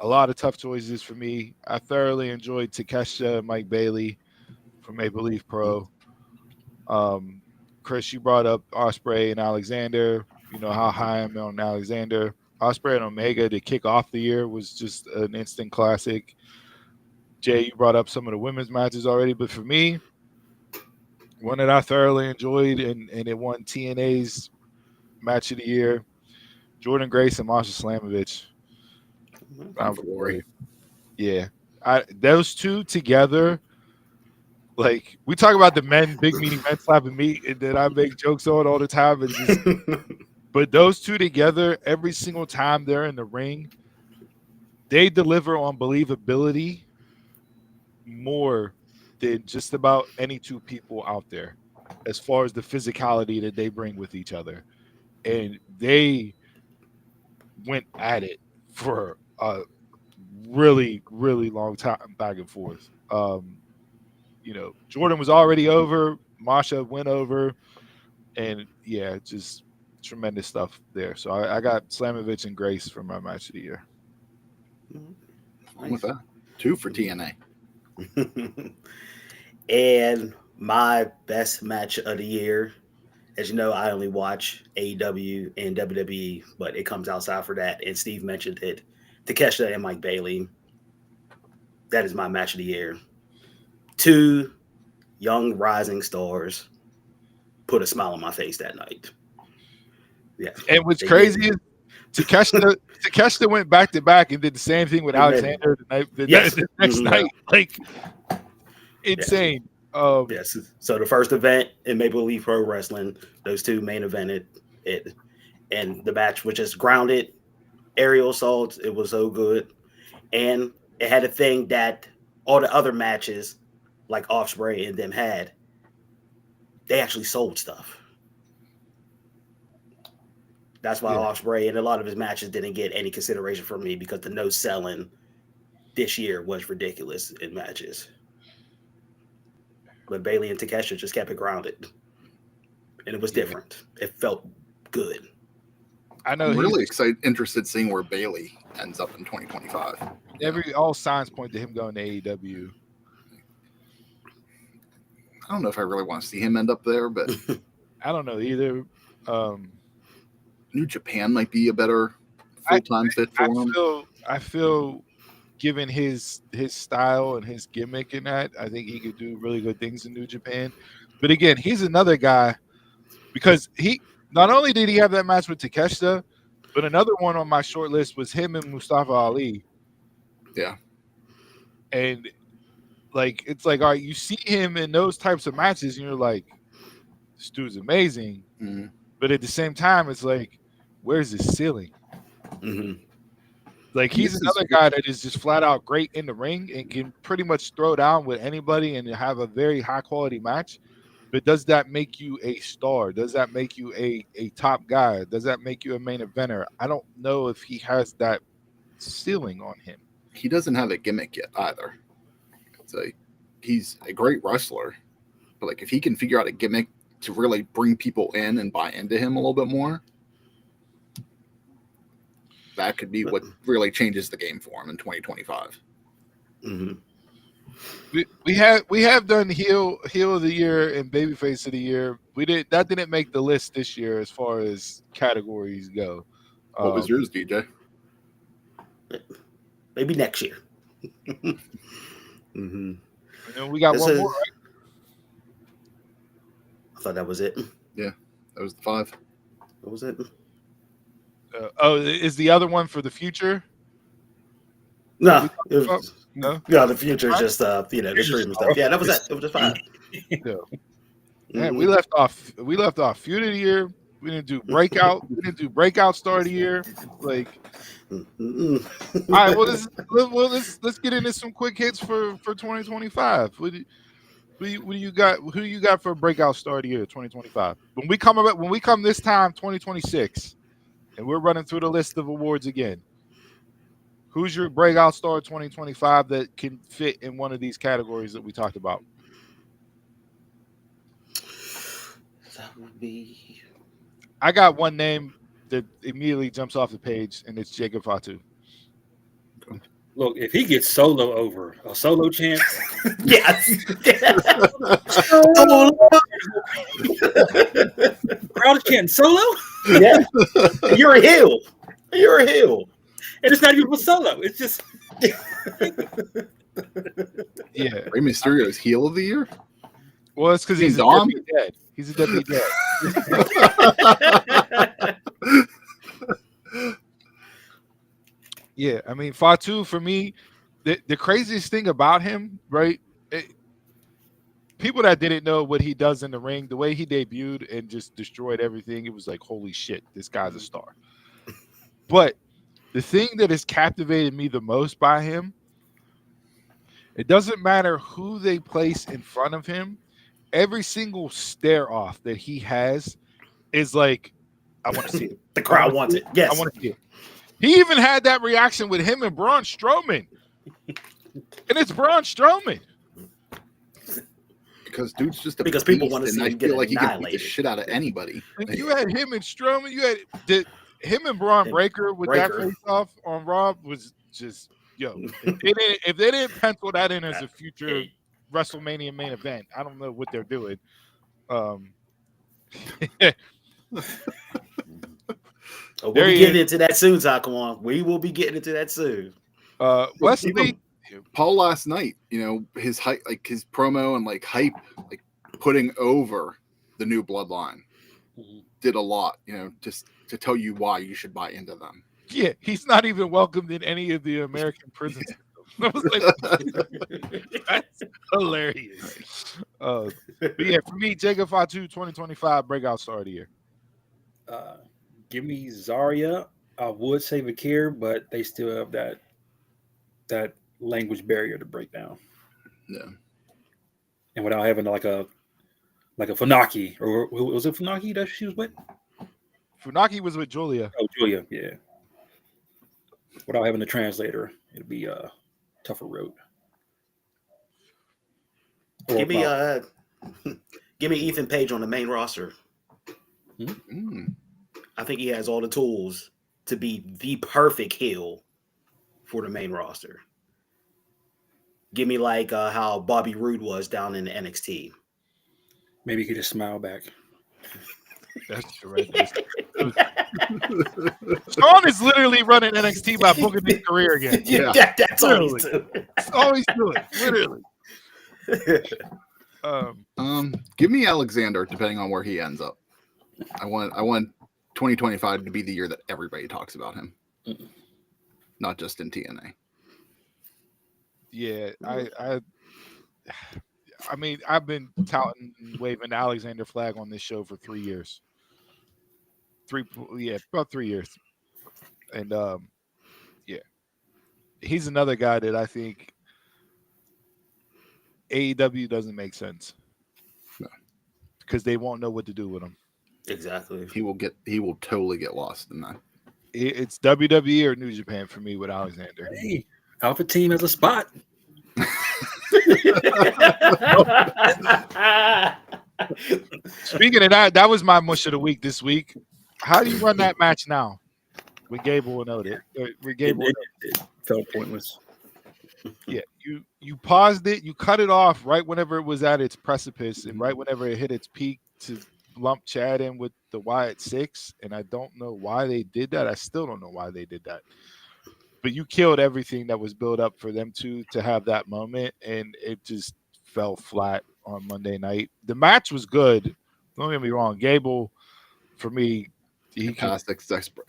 A lot of tough choices for me. I thoroughly enjoyed Takeshita and Mike Bailey from Maple Leaf Pro. Chris, you brought up Ospreay and Alexander. You know how high I'm on Alexander. Ospreay and Omega to kick off the year was just an instant classic. Jay, you brought up some of the women's matches already, but for me, one that I thoroughly enjoyed and it won TNA's match of the year, Jordan Grace and Masha Slamovich. Bound for Glory. Yeah. Those two together, like we talk about the big meaty men slapping meat, and that I make jokes on all the time. And just, but those two together, every single time they're in the ring, they deliver on believability more than just about any two people out there, as far as the physicality that they bring with each other. And they went at it for a really, really long time, back and forth. Jordan was already over. Masha went over, and yeah, just tremendous stuff there. So I got Slamovich and Grace for my match of the year. Nice. With that, 2 for TNA. And my best match of the year, as you know, I only watch AEW and WWE, but it comes outside for that. And Steve mentioned it. Takeshita and Mike Bailey. That is my match of the year. 2 young rising stars put a smile on my face that night. Yeah. And what's crazy is Takeshita went back to back and did the same thing with Alexander the next night. Like, insane. Yes. So the first event in Maple Leaf Pro Wrestling, those 2 main evented it, and the match was just grounded, aerial assaults. It was so good, and it had a thing that all the other matches, like Ospreay and them had, they actually sold stuff. That's why Ospreay and a lot of his matches didn't get any consideration from me, because the no selling this year was ridiculous in matches. But Bailey and Takeshita just kept it grounded, and it was different. It felt good. I know. I'm really interested seeing where Bailey ends up in 2025. All signs point to him going to AEW. I don't know if I really want to see him end up there, but I don't know either. New Japan might be a better full-time fit for him. I feel, given his style and his gimmick in that, I think he could do really good things in New Japan. But again, he's another guy, because he not only did he have that match with Takeshita, but another one on my short list was him and Mustafa Ali. Yeah. And like, it's like, all right, you see him in those types of matches and you're like, this dude's amazing. Mm-hmm. But at the same time, it's like, where's his ceiling? Mm-hmm. Like, he's another guy that is just flat out great in the ring and can pretty much throw down with anybody and have a very high quality match. But does that make you a star? Does that make you a top guy? Does that make you a main eventer? I don't know if he has that ceiling on him. He doesn't have a gimmick yet either. It's like, he's a great wrestler, but like, if he can figure out a gimmick to really bring people in and buy into him a little bit more, that could be what really changes the game for him in 2025. Mm-hmm. We have done heel of the year and babyface of the year. That didn't make the list this year as far as categories go. What was yours, DJ? Maybe next year. Mm-hmm. And then we got one more, right? I thought that was it. Yeah, that was the 5. What was it? Is the other one for the future? No, no. Yeah, the future is just the streaming stuff. Yeah, that was it. It was just 5. Man, we left off feud of the year. We didn't do breakout. We didn't do breakout star of the year. Like, all right. Well, let's get into some quick hits for 2025. What do you got? Who you got for breakout star of the year 2025? When we come this time 2026, and we're running through the list of awards again. Who's your breakout star 2025 that can fit in one of these categories that we talked about? That would be. I got one name that immediately jumps off the page, and it's Jacob Fatu. Look, if he gets Solo over, a Solo chance. Yes. Crowd chanting Solo? Yeah. You're a heel. You're a heel. And it's not even a solo. It's just Yeah. Rey Mysterio's heel of the year. Well, it's because he's a Dom? deadbeat dad. He's a deadbeat dad. Yeah, I mean, Fatu for me, the craziest thing about him, right? People that didn't know what he does in the ring, the way he debuted and just destroyed everything, it was like, holy shit, this guy's a star. But the thing that has captivated me the most by him, it doesn't matter who they place in front of him, every single stare off that he has is like, I want to see it. The crowd wants it. Yes. I want to see it. He even had that reaction with him and Braun Strowman. And it's Braun Strowman. Because dude's just a Because people beast, want to see and I him get feel like he can beat the annihilated. shit out of anybody. And you had him and Strowman. You had him and Braun Breaker with that face off on Raw was just if they didn't pencil that in as a future WrestleMania main event, I don't know what they're doing. We'll be getting into that soon, Taquan. We will be getting into that soon. Wesley, Paul last night, his hype, like his promo and like hype, like putting over the new bloodline did a lot, just to tell you why you should buy into them. Yeah, he's not even welcomed in any of the American prisons. I was like, that's hilarious. But yeah, for me, Jacob Fatu 2025 breakout star of the year. give me Zarya. I would say Vakir, but they still have that language barrier to break down. Yeah. And without having like a Funaki, or was it Funaki that she was with? Funaki was with Julia. Oh, Julia, yeah. Without having a translator, it'd be a tougher road. Give me Ethan Page on the main roster. I think he has all the tools to be the perfect heel for the main roster. Give me like how Bobby Roode was down in the NXT. Maybe he could just smile back. That's right. Sean is literally running NXT by booking his career again. Yeah, that's all he's doing. That's all he's doing, literally. Give me Alexander, depending on where he ends up. I want 2025 to be the year that everybody talks about him, not just in TNA. Yeah, I mean, I've been touting and waving the Alexander flag on this show for 3 years. About 3 years. And yeah, he's another guy that I think AEW doesn't make sense. No. Because they won't know what to do with him. Exactly. He will totally get lost in that. It's WWE or New Japan for me with Alexander. Hey, Alpha Team has a spot. Speaking of that was my mush of the week this week. How do you run that match now with Gable and Otis? It felt pointless. Yeah, you paused it, you cut it off right whenever it was at its precipice, and right whenever it hit its peak to lump Chad in with the Wyatt 6, and I don't know why they did that. I still don't know why they did that. But you killed everything that was built up for them to have that moment, and it just fell flat on Monday night. The match was good. Don't get me wrong. Gable, for me, he passed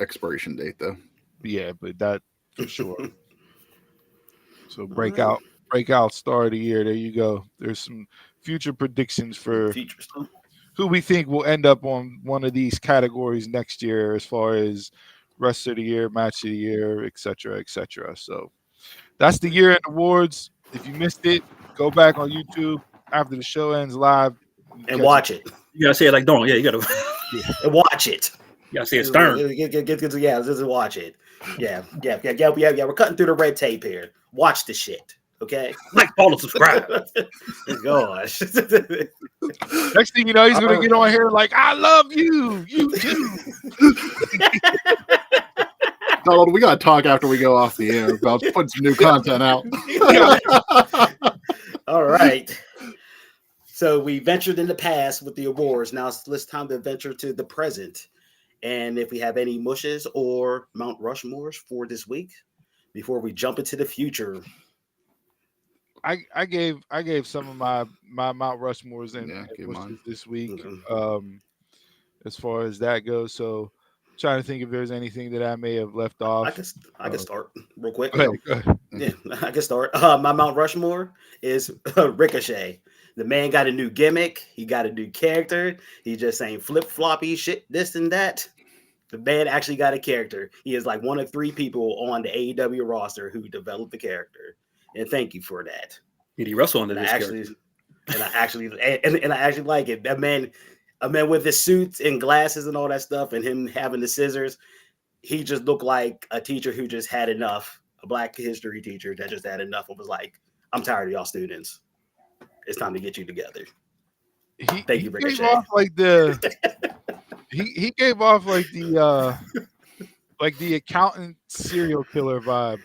expiration date though. Yeah, but that for sure. So breakout star of the year. There you go. There's some future predictions for who we think will end up on one of these categories next year as far as rest of the year, match of the year, etc., etc. So that's the year-end awards. If you missed it, go back on YouTube after the show ends live and watch it. You gotta say it like Dawn. Yeah, you gotta and watch it. You gotta say it stern. Yeah, just watch it. Yeah. We're cutting through the red tape here. Watch the shit. Okay. Like, follow, subscribe. Gosh. Next thing you know, he's gonna get on here like, I love you. You too. Donald, we gotta talk after we go off the air about putting some new content out. All right. So we ventured in the past with the awards. Now it's time to venture to the present. and if we have any mushes or Mount Rushmores for this week before we jump into the future. I gave some of my Mount Rushmores and give mushes mine. this week. Okay. As far as that goes, so trying to think if there's anything that I may have left I off. can start real quick. Go ahead. Yeah, I can start. My Mount Rushmore is Ricochet. The man got a new gimmick. He got a new character. He just saying flip floppy shit, this and that. The man actually got a character. He is like one of 3 people on the AEW roster who developed the character, and thank you for that. Did he wrestle under And this I character? actually like it. That man, a man with his suits and glasses and all that stuff, and him having the scissors. He just looked like a teacher who just had enough. A Black history teacher that just had enough and was like, "I'm tired of y'all students. It's time to get you together." Thank you, Ricochet. Gave off like he gave off like the accountant serial killer vibe.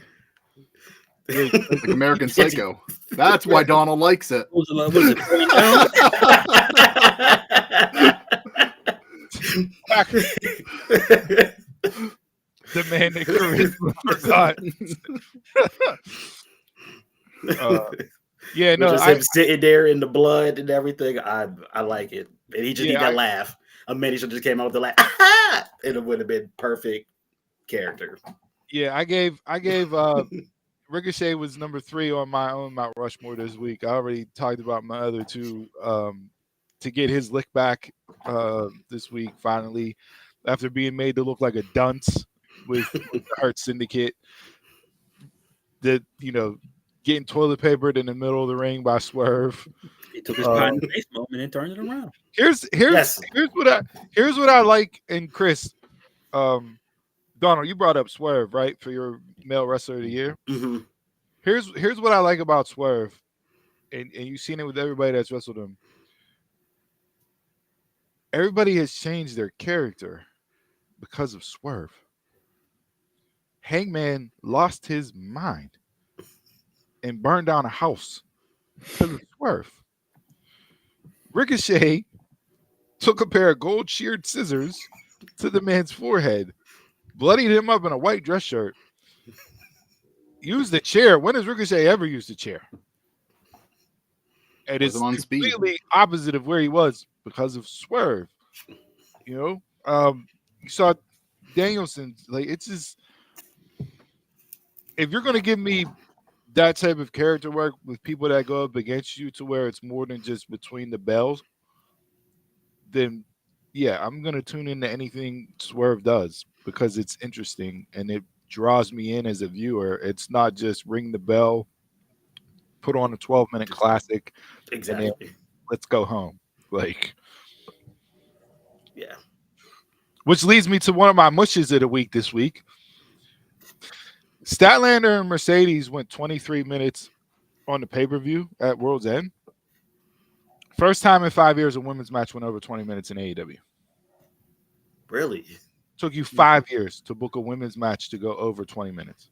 Like American Psycho. That's why Donald likes it. Was it going down? The man that charisma forgotten. Yeah, no, just him sitting there in the blood and everything. I like it, and he just need that laugh. A minute just came out with the laugh, and it would have been perfect character. Yeah, I gave Ricochet was number 3 on my own Mount Rushmore this week. I already talked about my other 2 to get his lick back this week finally after being made to look like a dunce with the Hurt Syndicate. That getting toilet papered in the middle of the ring by Swerve. He took his pie in the face moment and turned it around. Here's what I like. And Chris, Donald, you brought up Swerve, right, for your male wrestler of the year. Mm-hmm. Here's what I like about Swerve, and you've seen it with everybody that's wrestled him. Everybody has changed their character because of Swerve. Hangman lost his mind and burned down a house because of Swerve. Ricochet took a pair of gold sheared scissors to the man's forehead, bloodied him up in a white dress shirt, used the chair. When has Ricochet ever used a chair? And it's completely opposite of where he was because of Swerve. You saw Danielson. Like, it's just, if you're going to give me that type of character work with people that go up against you to where it's more than just between the bells, then yeah, I'm going to tune into anything Swerve does because it's interesting and it draws me in as a viewer. It's not just ring the bell, put on a 12-minute classic, exactly, and then let's go home. Like, yeah. Which leads me to one of my mushes of the week this week. Statlander and Mercedes went 23 minutes on the pay-per-view at World's End. First time in 5 years a women's match went over 20 minutes in AEW. Really? Took you 5 years to book a women's match to go over 20 minutes.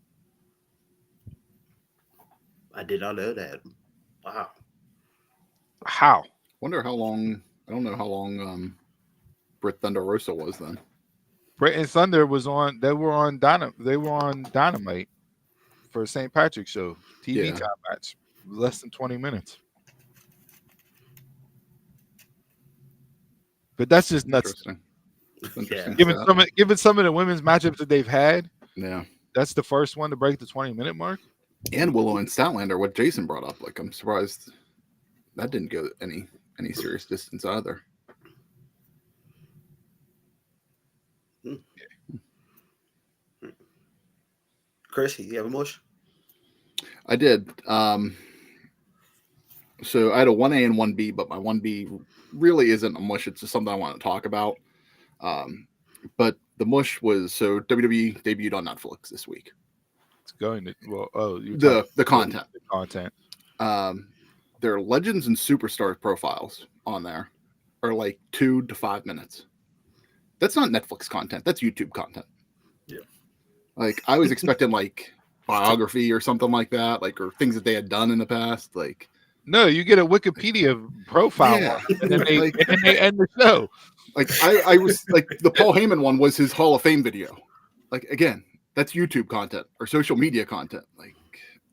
I did not know that. Wow. How? Wonder how long. I don't know how long Britt Thunder Rosa was then. Britt and Thunder was on. They were on Dynamite for St. Patrick's show TV time match. Less than 20 minutes. But that's just nuts. Interesting. Given some of the women's matchups that they've had, yeah, that's the first one to break the 20-minute mark. And Willow and Statlander, what Jason brought up, like, I'm surprised that didn't go any serious distance either. Chris, you have a mush? I did. So I had a 1A and 1B, but my 1B really isn't a mush. It's just something I want to talk about. But the mush was, so WWE debuted on Netflix this week. It's going to, the content. The content. Their Legends and Superstars profiles on there are like 2 to 5 minutes. That's not Netflix content. That's YouTube content. Yeah. Like, I was expecting like biography or something like that, like, or things that they had done in the past. Like, no, you get a Wikipedia profile, and then they end the show. Like I was like the Paul Heyman one was his Hall of Fame video. Like again, that's YouTube content or social media content. Like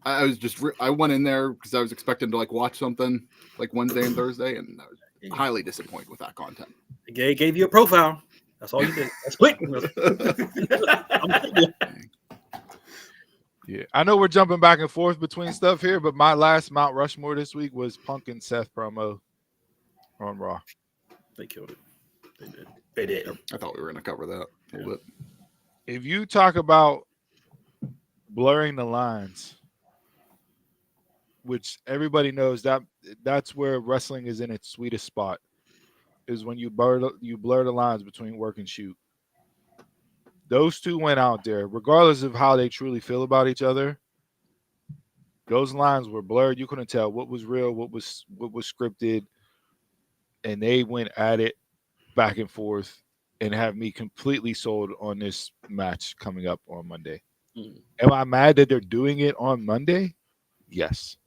I was just I went in there because I was expecting to like watch something like Wednesday and Thursday, and I was highly disappointed with that content. Gave you a profile. That's all you did. That's quick. Yeah, I know we're jumping back and forth between stuff here, but my last Mount Rushmore this week was Punk and Seth promo on Raw. They killed it. They did. They did. I thought we were going to cover that a little bit. If you talk about blurring the lines, which everybody knows that's where wrestling is in its sweetest spot, is when you blur the lines between work and shoot. Those two went out there, regardless of how they truly feel about each other. Those lines were blurred. You couldn't tell what was real, what was scripted, and they went at it back and forth and have me completely sold on this match coming up on Monday. Am I mad that they're doing it on Monday? Yes.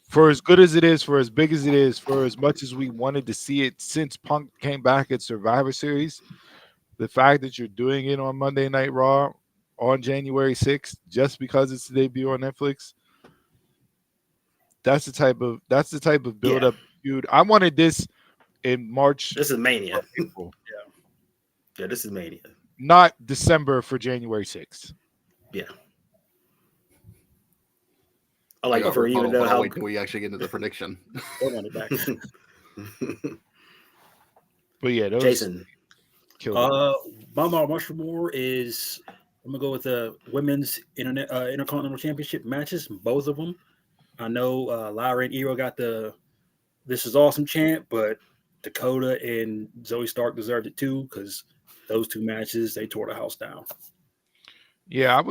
For as good as it is, for as big as it is, for as much as we wanted to see it since Punk came back at Survivor Series, the fact that you're doing it on Monday Night Raw on January 6th, just because it's the debut on Netflix, that's the type of build-up feud. I wanted this in March. This is Mania. April. Yeah, this is Mania. Not December for January 6th. Yeah. I like Yeah, for you to know how wait till we actually get into the prediction. But yeah, those Jason. killed My Mount Rushmore is I'm gonna go with the women's intercontinental championship matches, both of them. I know Lyra and Iro got the "This is awesome" chant, but Dakota and Zoe Stark deserved it too because those two matches they tore the house down. Yeah,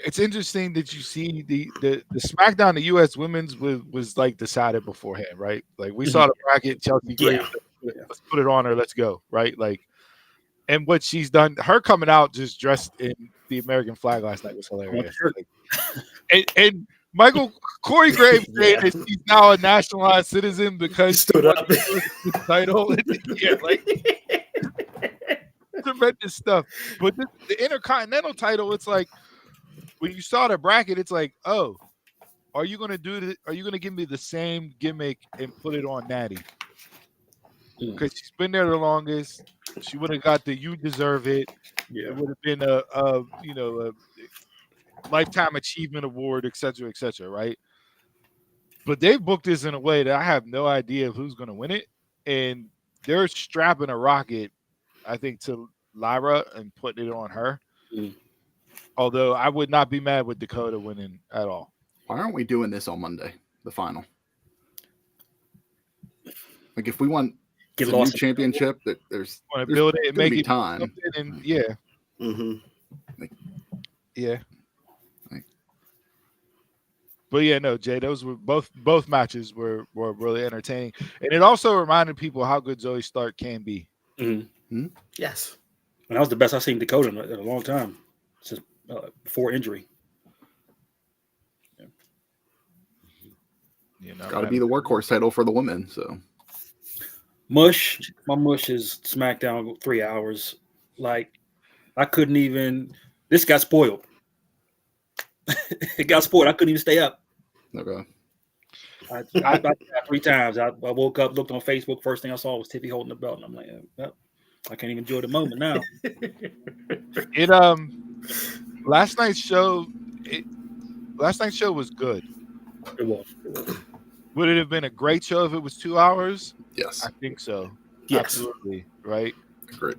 it's interesting that you see the SmackDown, the U.S. women's was like decided beforehand, right? Like we saw the bracket, Chelsea Green, let's put it on her, let's go, right? Like, and what she's done, her coming out just dressed in the American flag last night was hilarious. And Corey Graves said that she's now a nationalized citizen because stood up the title. Tremendous stuff. But the Intercontinental title, it's like when you saw the bracket, it's like, oh, are you gonna give me the same gimmick and put it on Natty? Because she's been there the longest. She would have got the "You Deserve It." Yeah. It would have been a lifetime achievement award, et cetera, right? But they booked this in a way that I have no idea who's going to win it, and they're strapping a rocket, I think, to Lyra and putting it on her. Although I would not be mad with Dakota winning at all. Why aren't we doing this on Monday, the final? Like if we want the new championship, that there's want to build it and make it time, and yeah. Yeah. But yeah, no, Jay, those were both matches were really entertaining, and it also reminded people how good Zoe Stark can be. Yes, and that was the best I've seen Dakota in a long time since before injury. Got to be the workhorse title for the women. So, my mush is SmackDown 3 hours. Like I couldn't even. This got spoiled. It got spoiled. I couldn't even stay up. Okay. I 3 times. I woke up, looked on Facebook. First thing I saw was Tiffy holding the belt, and I'm like, I can't even enjoy the moment now. Last night's show was good. It was. Would it have been a great show if it was 2 hours? Yes, I think so. Yes. Absolutely. Right. Great.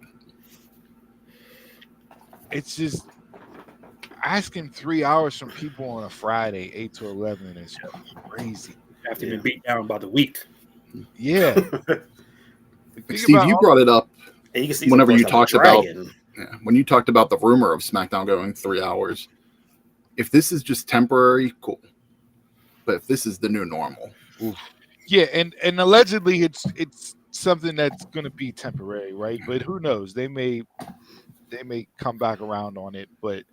It's just asking 3 hours from people on a Friday, 8 to 11, is crazy. After being beat down by the week. Yeah. Steve, you brought it up whenever you talked about when you talked about the rumor of SmackDown going 3 hours. If this is just temporary, cool. But if this is the new normal, yeah, and allegedly it's something that's going to be temporary, right? But who knows? They may come back around on it, but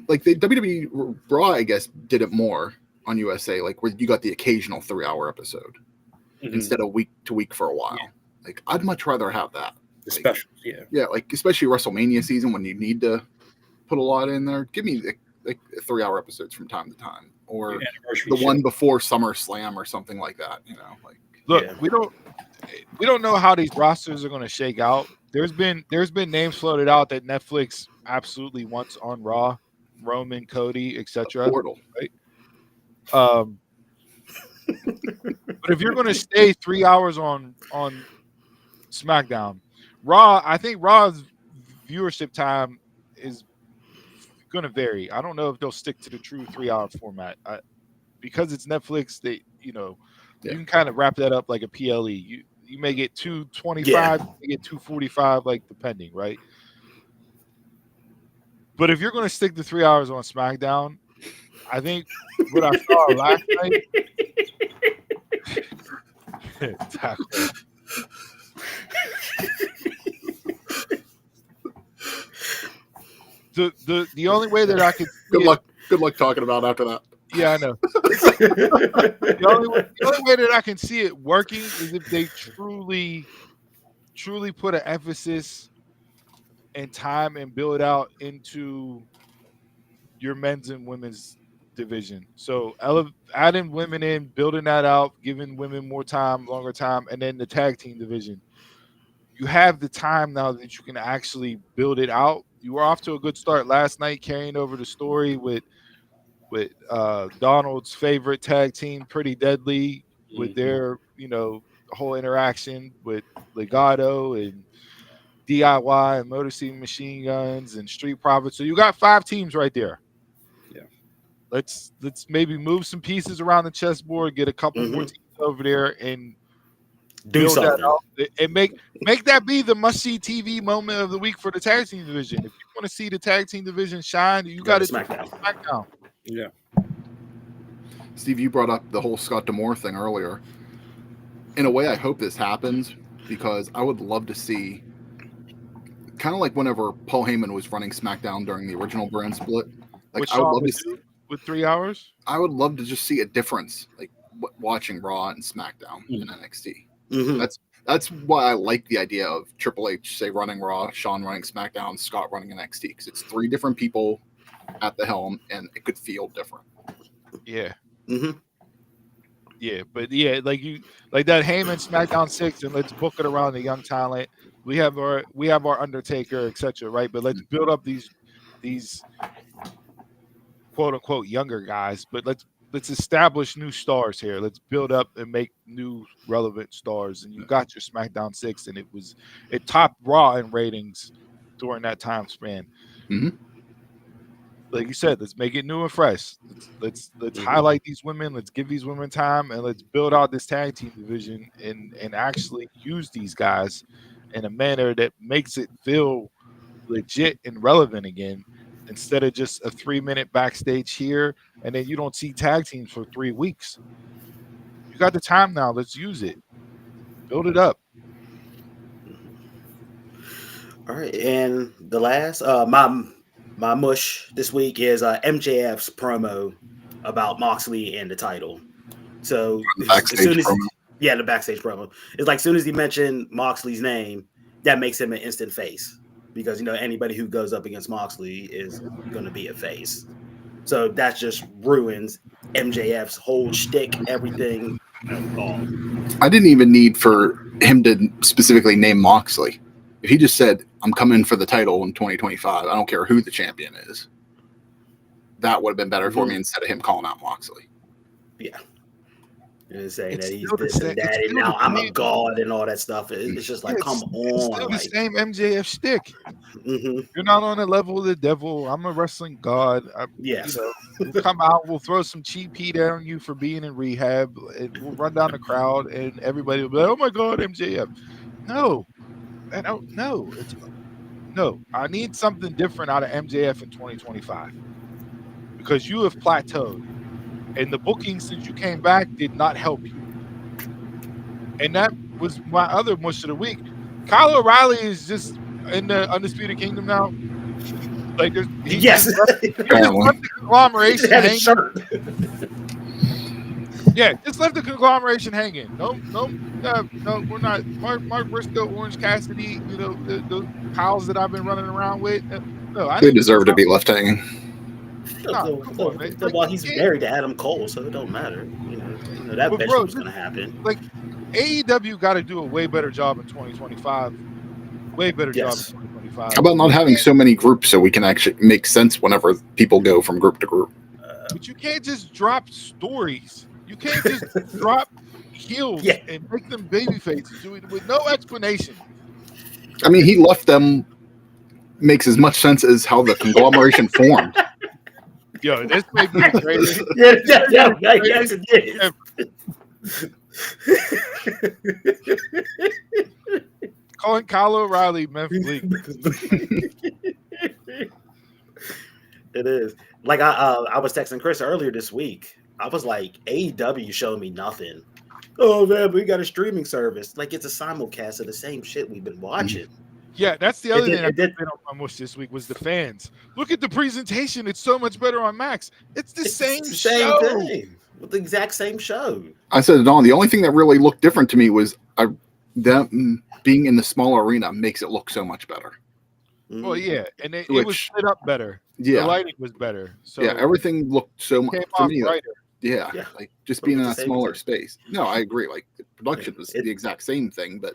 like the WWE Raw, I guess, did it more. on USA, like where you got the occasional 3-hour episode instead of week to week for a while. Yeah. Like I'd much rather have that. The Like, specials, yeah. Yeah, like especially WrestleMania season when you need to put a lot in there. Give me like 3-hour episodes from time to time, or the one before SummerSlam or something like that. You know, like look, we don't know how these rosters are going to shake out. There's been names floated out that Netflix absolutely wants on Raw, Roman, Cody, etc. Portal, right? But if you're going to stay 3 hours on SmackDown, Raw, I think Raw's viewership time is going to vary. I don't know if they'll stick to the true 3-hour format because it's Netflix. You can kind of wrap that up like a PLE. You may get 225, you may get 245, like depending, right? But if you're going to stick to 3 hours on SmackDown, I think what I saw last night. The only way that I could good luck talking about after that. Yeah, I know. the only way that I can see it working is if they truly put an emphasis and time and build out into your men's and women's division. So adding women in, building that out, giving women more time, longer time, and then the tag team division. You have the time now that you can actually build it out. You were off to a good start last night, carrying over the story with Donald's favorite tag team, Pretty Deadly, with their whole interaction with Legato and DIY and Motor City Machine Guns and Street Profits. So you got 5 teams right there. Yeah. Let's maybe move some pieces around the chessboard, get a couple more teams over there, and do something. That out and make that be the must-see TV moment of the week for the tag team division. If you want to see the tag team division shine, you got to SmackDown. Yeah. Steve, you brought up the whole Scott D'Amore thing earlier. In a way, I hope this happens because I would love to see, kind of like whenever Paul Heyman was running SmackDown during the original brand split. Like I would love to see with 3 hours. I would love to just see a difference, like watching Raw and SmackDown in NXT. That's why I like the idea of Triple H, say, running Raw, Shawn running SmackDown, Scott running NXT, because it's 3 different people at the helm, and it could feel different. Yeah. Yeah, but like that Heyman SmackDown 6, and let's book it around the young talent. We have our Undertaker, etc. Right, but let's build up these quote unquote younger guys. But let's establish new stars here. Let's build up and make new relevant stars. And you got your SmackDown 6, and it topped Raw in ratings during that time span. Like you said, let's make it new and fresh. Let's highlight these women. Let's give these women time, and let's build out this tag team division and actually use these guys in a manner that makes it feel legit and relevant again, instead of just a 3-minute backstage here and then you don't see tag teams for 3 weeks. You got the time now. Let's use it. Build it up. All right, and the last my mush this week is MJF's promo about Moxley and the title. So the backstage promo. It's like as soon as he mentioned Moxley's name, that makes him an instant face, because anybody who goes up against Moxley is going to be a face. So that just ruins MJF's whole shtick, everything. I didn't even need for him to specifically name Moxley. If he just said, "I'm coming for the title in 2025. I don't care who the champion is," that would have been better for me instead of him calling out Moxley. Yeah. And saying that he's this and that, and now I'm a god and all that stuff. It's just like, come on. It's still the same MJF shtick. You're not on the level of the devil. I'm a wrestling god. We'll come out, we'll throw some cheap heat on you for being in rehab, and we'll run down the crowd, and everybody will be like, "Oh my God, MJF." No. I need something different out of MJF in 2025, because you have plateaued. And the booking since you came back did not help you. And that was my other mush of the week. Kyle O'Reilly is just in the Undisputed Kingdom now. Like, he's just left the conglomeration hanging. Yeah, just left the conglomeration hanging. No, we're not. Mark Briscoe, Orange Cassidy, those pals that I've been running around with. No, I They need deserve to be left hanging. Nah, come on, man. Like, Well, you he's can't. married to Adam Cole, so it don't matter. That But eventually bro, was going to happen. like AEW got to do a way better job in 2025. Way better job in Yes. 2025. How about not having so many groups so we can actually make sense whenever people go from group to group? But you can't just drop stories. You can't just drop heels Yeah. and make them baby faces with no explanation. I mean, he left them makes as much sense as how the conglomeration formed. Yo, this may be the greatest. Yes, it is. Calling Kyle O'Reilly Memphis Bleak. It is. Like I was texting Chris earlier this week. I was like, AEW showed me nothing. Oh man, we got a streaming service. Like it's a simulcast of the same shit we've been watching. Yeah, that's the other thing I did. did on my wish this week was the fans. Look at the presentation; it's so much better on Max. It's the same show. Thing with the exact same show. I said it on. The only thing that really looked different to me was them being in the small arena makes it look so much better. Well, yeah, and it was set up better. Yeah, the lighting was better. So yeah, everything looked so much for me. Brighter. Yeah, like just being in a smaller space. No, I agree. Like the production was the exact same thing, but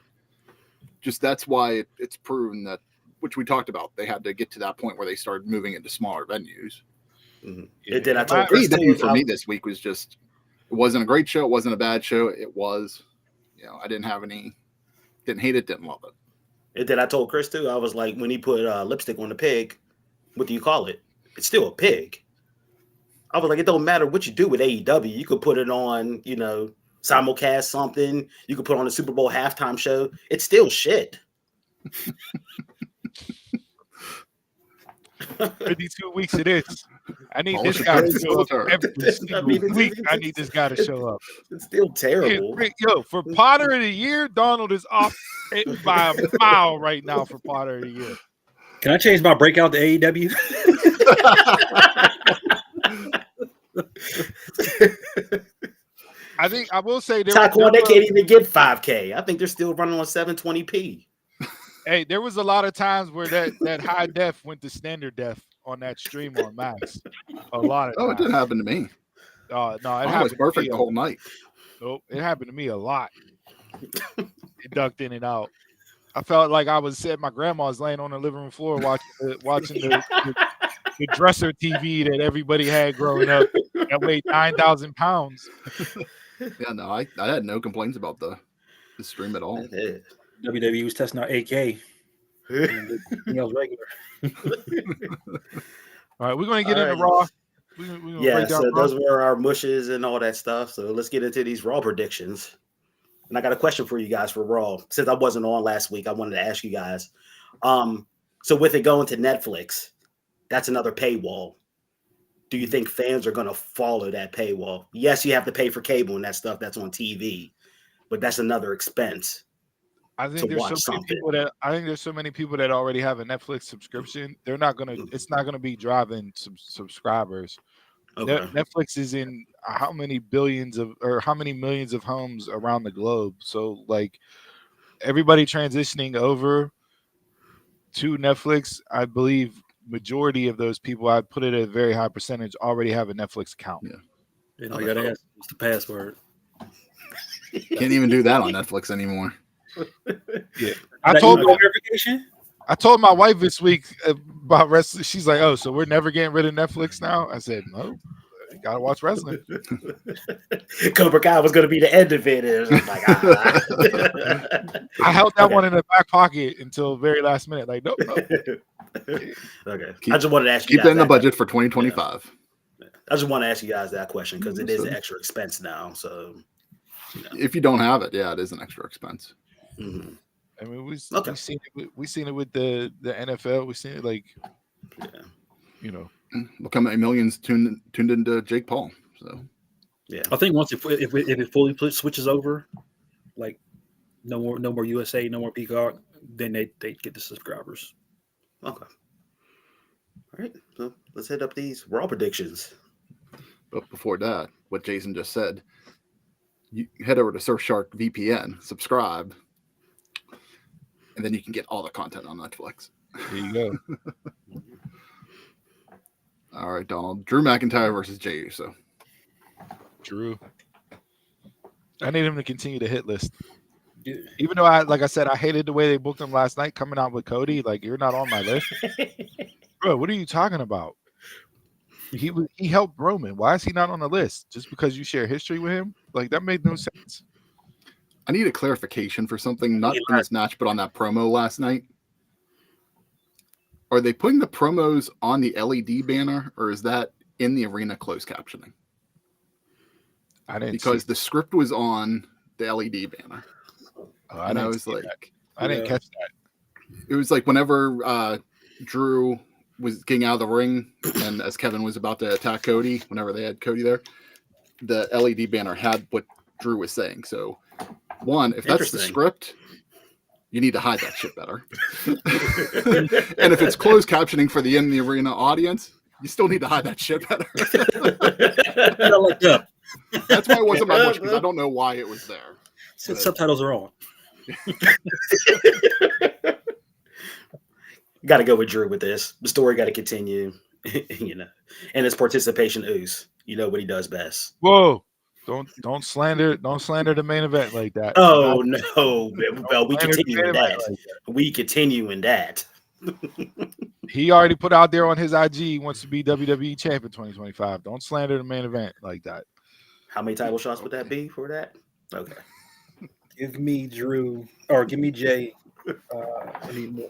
just that's why it's proven that, which we talked about, they had to get to that point where they started moving into smaller venues. Mm-hmm. It did. I told Chris for me this week was just, it wasn't a great show. It wasn't a bad show. It was, I didn't hate it, didn't love it. It did. I told Chris too. I was like, when he put lipstick on the pig, what do you call it? It's still a pig. I was like, it don't matter what you do with AEW. You could put it on, simulcast something. You could put on a Super Bowl halftime show. It's still shit. 52 weeks it is. I need this guy to show up every single week. I need this guy to show up. It's still terrible. Yo, for Potter of the Year, Donald is off by a mile right now for Potter of the Year. Can I change my breakout to AEW? I think I will say they can't even get 5K. I think they're still running on 720p. Hey, there was a lot of times where that high def went to standard def on that stream on Max. A lot of times. It didn't happen to me. No, it was perfect the whole night. Nope, it happened to me a lot. It ducked in and out. I felt like I was at my grandma's laying on the living room floor watching the dresser TV that everybody had growing up that weighed 9,000 pounds. Yeah, no, I had no complaints about the stream at all. WWE was testing out 8K. Else regular. All right, we're going to get into Raw. So those were our mushes and all that stuff. So let's get into these Raw predictions. And I got a question for you guys for Raw. Since I wasn't on last week, I wanted to ask you guys. So with it going to Netflix, that's another paywall. Do you think fans are going to follow that paywall? Yes, you have to pay for cable and that stuff that's on TV, but that's another expense. I think there's so many people that already have a Netflix subscription. They're not gonna. It's not gonna be driving subscribers. Okay. Netflix is in how many millions of homes around the globe. So like everybody transitioning over to Netflix, I believe majority of those people, I'd put it at a very high percentage, already have a Netflix account. Yeah. You gotta ask what's the password. Can't even do that on Netflix anymore. Yeah. I told my wife this week about wrestling. She's like, "Oh, so we're never getting rid of Netflix now?" I said, "No, you gotta watch wrestling." Cobra Kai was going to be the end of it. It was like, I held that one in the back pocket until very last minute. Like, nope. Okay. I just wanted to ask you. Keep that in the budget for 2025. Yeah. I just want to ask you guys that question because it is an extra expense now. So, if you don't have it, it is an extra expense. Mm-hmm. I mean, we've seen it with the NFL. We've seen it look how many millions tuned into Jake Paul. So yeah, I think once if it fully switches over, like no more USA, no more Peacock, then they get the subscribers. Okay. All right, so let's hit up these Raw predictions. But before that, what Jason just said, you head over to Surfshark VPN, subscribe, and then you can get all the content on Netflix. There you go. All right, Donald. Drew McIntyre versus Jey Uso. Drew. I need him to continue the hit list. Yeah. Even though I said, I hated the way they booked him last night coming out with Cody. Like, you're not on my list. Bro, what are you talking about? He helped Roman. Why is he not on the list? Just because you share history with him? Like, that made no sense. I need a clarification for something, not in this match, but on that promo last night. Are they putting the promos on the LED banner, or is that in the arena closed captioning? I didn't Because see the script was on the LED banner. I was like, I didn't catch that. It was like whenever Drew was getting out of the ring, and as Kevin was about to attack Cody, whenever they had Cody there, the LED banner had what Drew was saying. So, one, if that's the script, you need to hide that shit better. And if it's closed captioning for the in the arena audience, you still need to hide that shit better. That's why it wasn't my wish, because I don't know why it was there. Since subtitles are on. Got to go with Drew with this. The story got to continue, you know, and his participation ooze. You know what he does best. Whoa. Don't slander the main event like that. Oh no, well, we continue in that. We continue in that. He already put out there on his IG he wants to be WWE champion 2025. Don't slander the main event like that. How many title shots would that be for that? Okay. Give me Drew, or give me Jay. I need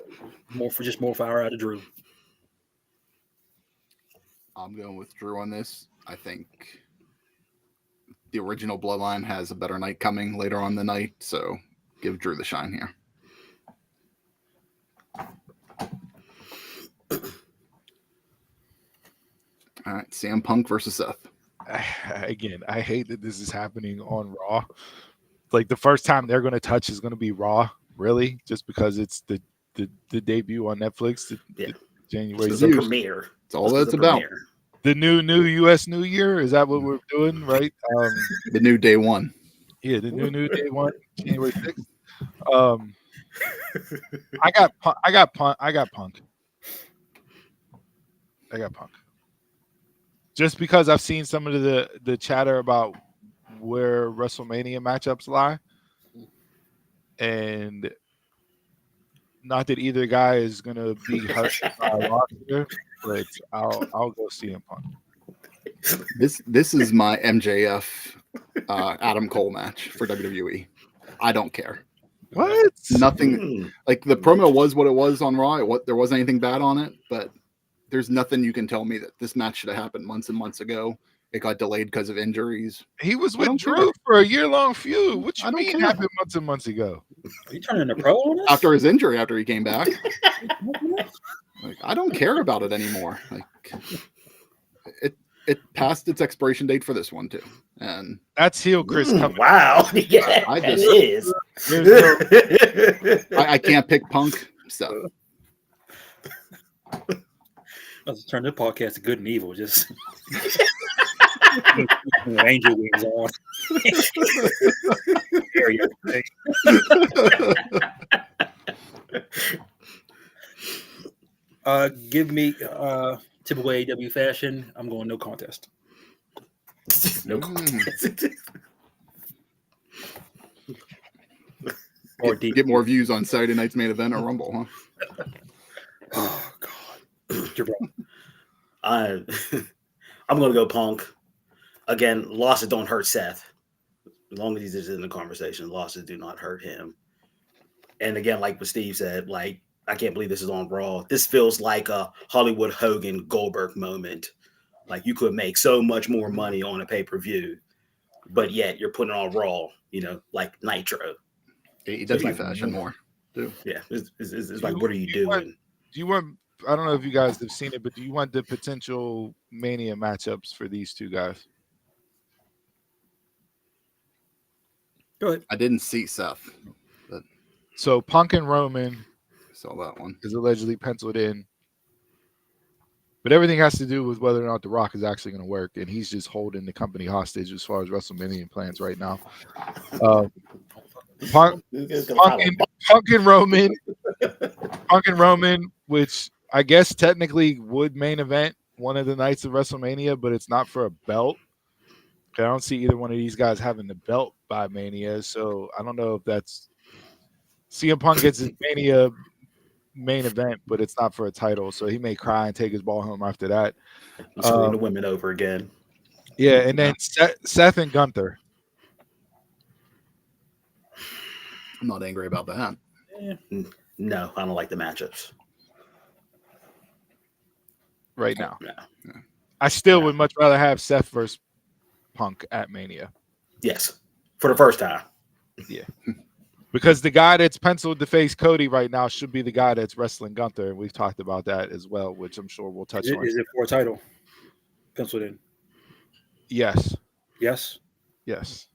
more fire out of Drew. I'm going with Drew on this. I think the original Bloodline has a better night coming later on the night, so give Drew the shine here. All right, CM Punk versus Seth. Again, I hate that this is happening on Raw. Like, the first time they're going to touch is going to be Raw, really, just because it's the debut on Netflix, the January the premiere. It's all that's about. The new U.S. New Year, is that what we're doing, right? The new day one. Yeah, the new day one, January 6th. I got Punk. Just because I've seen some of the chatter about where WrestleMania matchups lie, and not that either guy is gonna be hurt by a roster, but I'll go CM Punk. This is my MJF Adam Cole match for WWE. I don't care. What? Nothing. Like, the promo was what it was on Raw. There wasn't anything bad on it, but there's nothing you can tell me that this match should have happened months and months ago. It got delayed because of injuries. He was with Drew for a year-long feud. What you mean happened months and months ago? Are you turning a pro on us? After his injury, after he came back. Like, I don't care about it anymore. Like, it passed its expiration date for this one too, and that's heel Chris coming. Wow, yeah, it is. I can't pick Punk, so Let's turn the podcast to Good and Evil. Just angel wings on. There you go. Give me typical AEW fashion. I'm going no contest. No contest. Or get more views on Saturday night's main event or Rumble, huh? Oh God, you're wrong. I'm going to go Punk. Again, losses don't hurt Seth. As long as he's in the conversation, losses do not hurt him. And again, like what Steve said, like, I can't believe this is on Raw. This feels like a Hollywood Hogan Goldberg moment. Like, you could make so much more money on a pay-per-view, but yet you're putting it on Raw, you know, like Nitro. AEW like, fashion more, too. Yeah, it's like, what are you doing? Do you want? I don't know if you guys have seen it, but do you want the potential Mania matchups for these two guys? Go ahead. I didn't see Seth, but so Punk and Roman saw that one is allegedly penciled in. But everything has to do with whether or not The Rock is actually going to work, and he's just holding the company hostage as far as WrestleMania plans right now. Punk and Roman, which I guess technically would main event one of the nights of WrestleMania, but it's not for a belt. I don't see either one of these guys having the belt by Mania, so I don't know if that's CM Punk gets his Mania main event, but it's not for a title, so he may cry and take his ball home after that. Screwing the women over again. Yeah, and then Seth and Gunther. I'm not angry about that. No, I don't like the matchups right now. No. I still would much rather have Seth versus Punk at Mania. Yes, for the first time. Yeah. Because the guy that's penciled to face Cody right now should be the guy that's wrestling Gunther, and we've talked about that as well, which I'm sure we'll touch on. Is it for a title? Penciled in. Yes. Yes. Yes.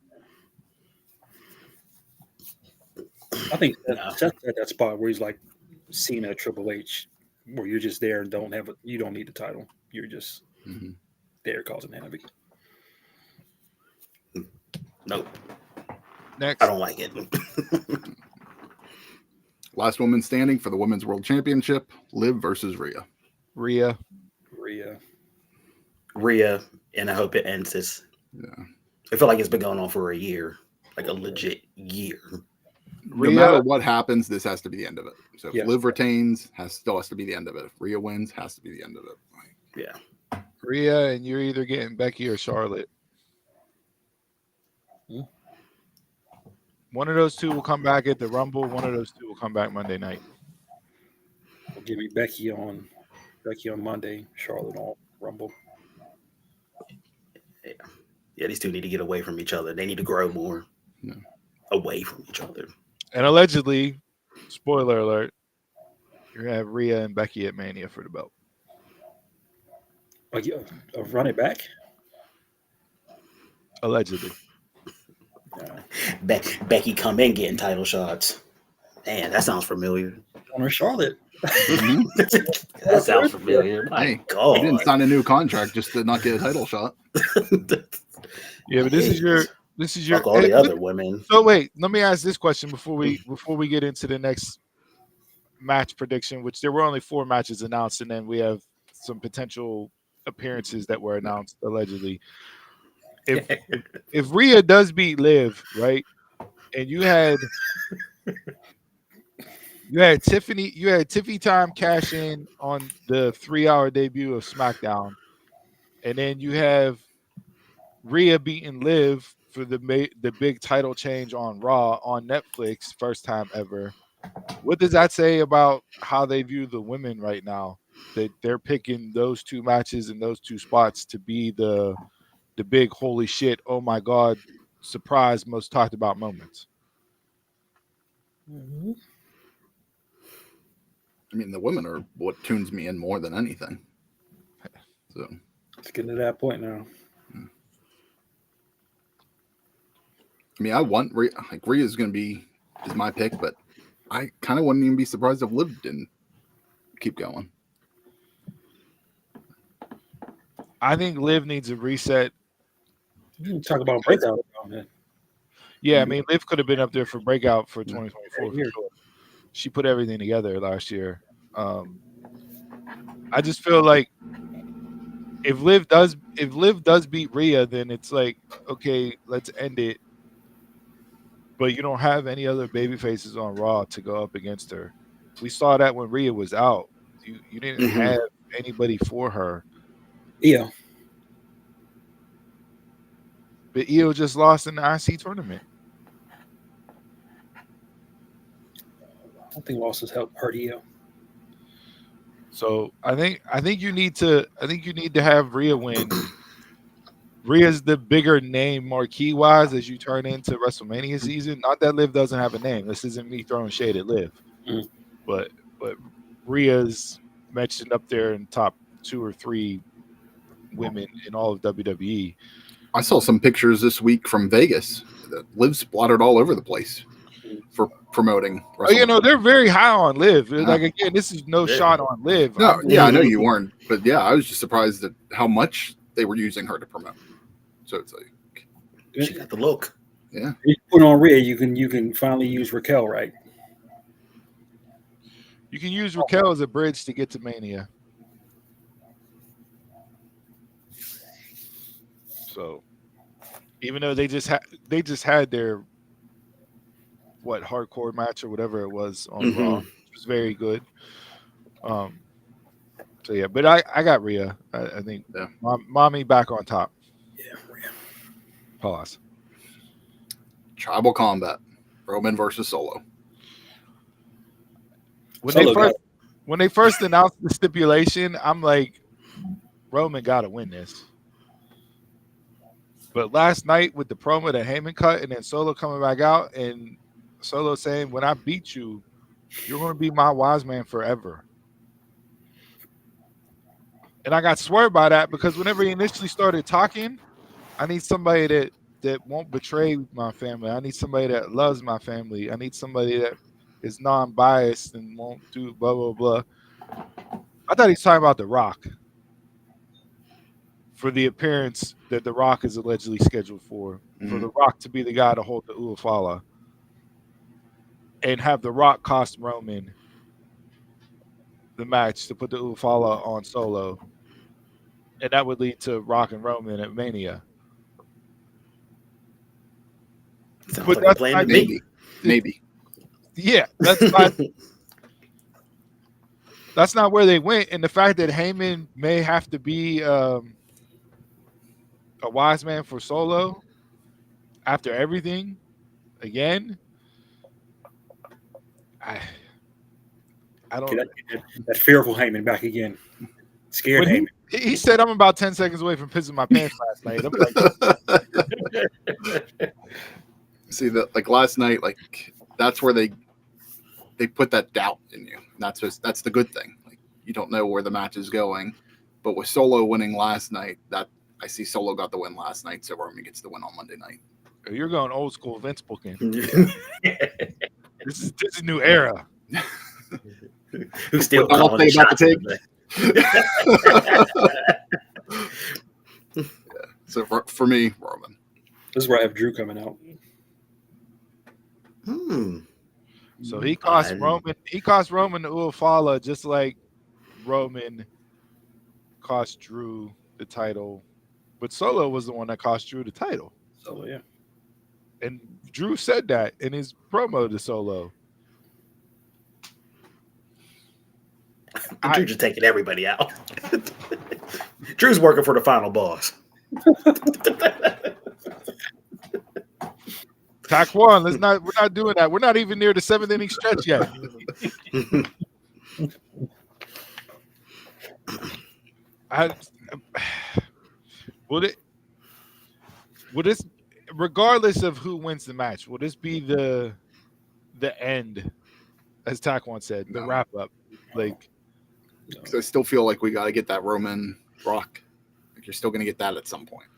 I think Seth's at that spot where he's like Cena, Triple H, where you're just there and you don't need the title. You're just there causing havoc. Nope. Next. I don't like it. Last woman standing for the Women's World Championship, Liv versus Rhea. Rhea, and I hope it ends this. Yeah. I feel like it's been going on for a year, like a legit year. No matter what happens, this has to be the end of it. So if Liv retains, still has to be the end of it. If Rhea wins, has to be the end of it. Yeah. Rhea, and you're either getting Becky or Charlotte. One of those two will come back at the Rumble. One of those two will come back Monday night. We'll give me Becky on Monday, Charlotte on Rumble. Yeah, these two need to get away from each other. They need to grow more away from each other. And allegedly, spoiler alert, you're going to have Rhea and Becky at Mania for the belt. Run it back? Allegedly. Becky come in getting title shots. Man, that sounds familiar. On her Charlotte. That sounds familiar. My God. I didn't sign a new contract just to not get a title shot. Yeah, but this is your Fuck all the other women. So wait, let me ask this question before we get into the next match prediction, which there were only 4 matches announced, and then we have some potential appearances that were announced allegedly. If Rhea does beat Liv, right, and you had Tiffany Time cash in on the 3-hour debut of SmackDown, and then you have Rhea beating Liv for the big title change on Raw on Netflix, first time ever. What does that say about how they view the women right now? That they're picking those 2 matches and those 2 spots to be the big holy shit, oh my God, surprise, most talked about moments. I mean, the women are what tunes me in more than anything. So it's getting to that point now. I mean, I want Rhea. Like, Rhea is my pick, but I kind of wouldn't even be surprised if Liv didn't keep going. I think Liv needs a reset. You can talk about breakout. Man. Yeah, I mean, Liv could have been up there for breakout for 2024. For sure. She put everything together last year. I just feel like if Liv does beat Rhea, then it's like, okay, let's end it. But you don't have any other baby faces on Raw to go up against her. We saw that when Rhea was out. You didn't have anybody for her. Yeah. But Io just lost in the IC tournament. I don't think losses hurt Io. So I think you need to have Rhea win. Rhea's the bigger name marquee wise as you turn into WrestleMania season. Not that Liv doesn't have a name. This isn't me throwing shade at Liv. But Rhea's mentioned up there in top 2 or 3 women in all of WWE. I saw some pictures this week from Vegas that Liv splattered all over the place. for promoting. Oh, you know, they're very high on Liv. Like, again, this is no Yeah. shot on Liv. No, yeah, I know you weren't, but yeah, I was just surprised at how much they were using her to promote. So it's like, She got the look. yeah, You put on Rhea, you can finally use Raquel, right? You can use Raquel as a bridge to get to Mania. So, even though they just had their hardcore match or whatever it was on Raw, which was very good. So yeah, but I got Rhea. I think mommy back on top. Yeah, Rhea. Pause. tribal combat, Roman versus Solo. When they first announced the stipulation, I'm like, Roman got to win this. But last night with the promo that Heyman cut and then Solo coming back out and Solo saying, when I beat you, you're going to be my wise man forever. And I got swerved by that because whenever he initially started talking, I need somebody that won't betray my family. I need somebody that loves my family. I need somebody that is non-biased and won't do blah, blah, blah. I thought he was talking about The Rock for the appearance that The Rock is allegedly scheduled for The Rock to be the guy to hold the Uafala and have The Rock cost Roman the match to put the Uafala on Solo. And that would lead to Rock and Roman at Mania. Sounds But like a plan to me. Maybe. Yeah, that's not where they went. And the fact that Heyman may have to be a wise man for Solo after everything again, I don't. That fearful Heyman back again. Scared Heyman. He said, "I'm about 10 seconds away from pissing my pants last night." I'm like, see that like last night, like that's where they put that doubt in you. That's the good thing. Like you don't know where the match is going, but with Solo winning last night, that I see Solo got the win last night, so Roman gets the win on Monday night. You're going old school Vince booking. This is new era. Who's still I'll calling say about shots? the take. So for me, Roman. This is where I have Drew coming out. So he cost Roman. He cost Roman the Uafala just like Roman cost Drew the title, but Solo was the one that cost Drew the title. Solo, yeah. And Drew said that in his promo to Solo. Drew just taking everybody out. Drew's working for the final boss. Pack one. We're not doing that. We're not even near the 7th inning stretch yet. Will this, regardless of who wins the match, will this be the end, as Taquan said, the wrap up? Like, because I still feel like we got to get that Roman Rock. Like you're still going to get that at some point,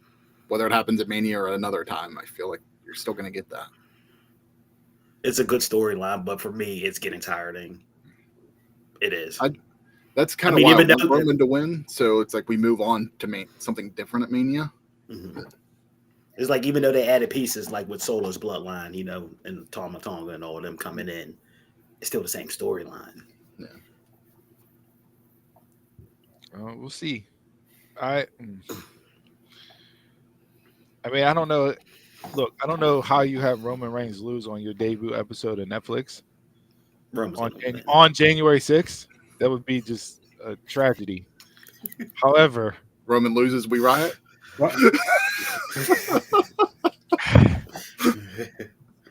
whether it happens at Mania or another time. I feel like you're still going to get that. It's a good storyline, but for me, it's getting tiring. It is. That's kind of why I want Roman to win. So it's like we move on to something different at Mania. Mm-hmm. It's like even though they added pieces like with Solo's bloodline, you know, and Tama Tonga and all of them coming in, it's still the same storyline. Yeah. We'll see. I mean, I don't know. Look, I don't know how you have Roman Reigns lose on your debut episode of Netflix on January 6th. That would be just a tragedy. However, Roman loses, we riot.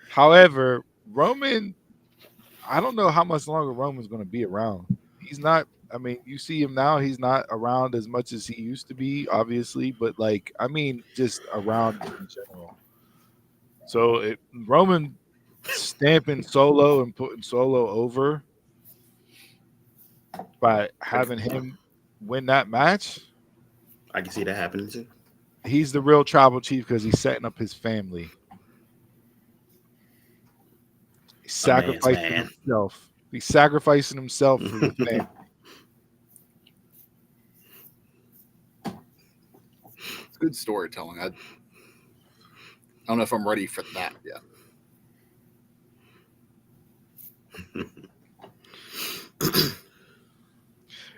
However, Roman, I don't know how much longer Roman's going to be around. He's not. I mean, you see him now. He's not around as much as he used to be, obviously. But like, I mean, just around in general. So Roman stamping Solo and putting Solo over by having him win that match. I can see that happening too. He's the real tribal chief because he's setting up his family. He's sacrificing man. himself. He's sacrificing himself for the fan. It's good storytelling. I don't know if I'm ready for that yet.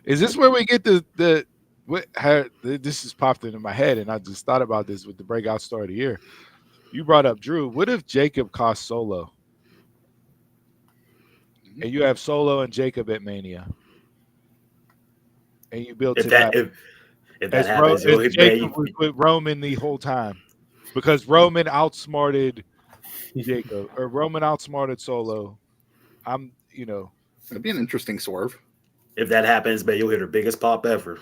Is this where we get this has popped into my head, and I just thought about this with the breakout star of the year. You brought up Drew. What if Jacob cost Solo? And you have Solo and Jacob at Mania. And you built If to that that. if that happens, Jacob was with Roman the whole time. Because Roman outsmarted Jacob, or Roman outsmarted Solo. It'd be an interesting swerve. if that happens, man, you'll hit her biggest pop ever.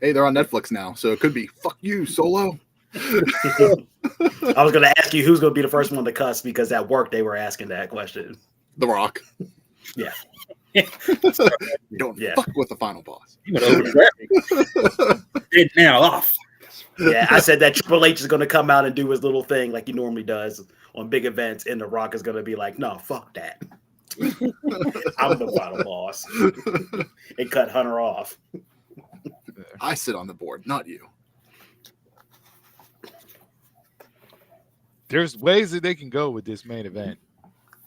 Hey, they're on Netflix now, so it could be "fuck you, Solo." I was going to ask you who's going to be the first one to cuss because at work they were asking that question. The Rock. Yeah. You don't fuck with the final boss. You went over the Dead now off. Yeah, I said that Triple H is going to come out and do his little thing like he normally does on big events, and The Rock is going to be like, no, fuck that. I'm the final boss. And cut Hunter off. I sit on the board, not you. There's ways that they can go with this main event.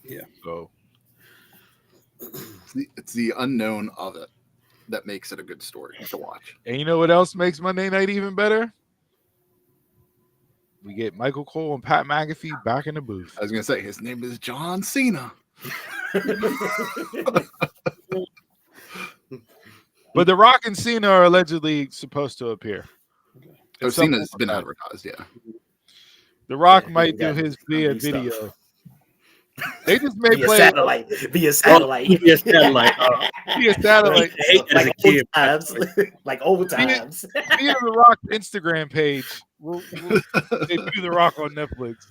Yeah. So It's the unknown of it that makes it a good story to watch. And you know what else makes Monday night even better? We get Michael Cole and Pat McAfee back in the booth. I was going to say, his name is John Cena. But The Rock and Cena are allegedly supposed to appear. Oh, Cena's been advertised, yeah. The Rock Yeah, might he do got his via new stuff. video. They just may Via play satellite. Via satellite. Via satellite. via satellite. I hate that as a Like old kid. times. Like old times. Via The Rock's Instagram page. We'll debut The Rock on Netflix.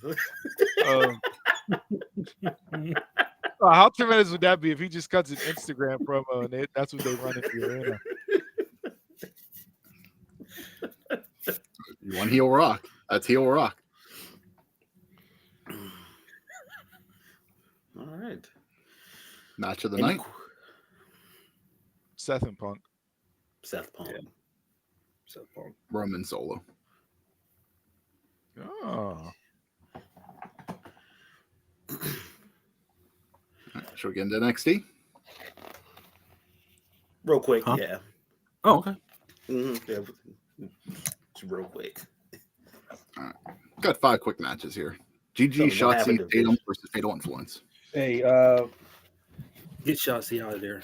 How tremendous would that be if he just cuts an Instagram promo and that's what they run in the arena? You want heel Rock. That's heel Rock. All right. Match of the Any night. Seth and Punk. Seth Punk. Yeah. So far. Roman Solo. Oh. Should we get into NXT? Real quick, Huh? yeah. Oh, okay. Yeah. Just real quick. Got 5 quick matches here. GG, Something will happen Shotzi, to Tatum versus Fatal Influence. Hey, get Shotzi out of there.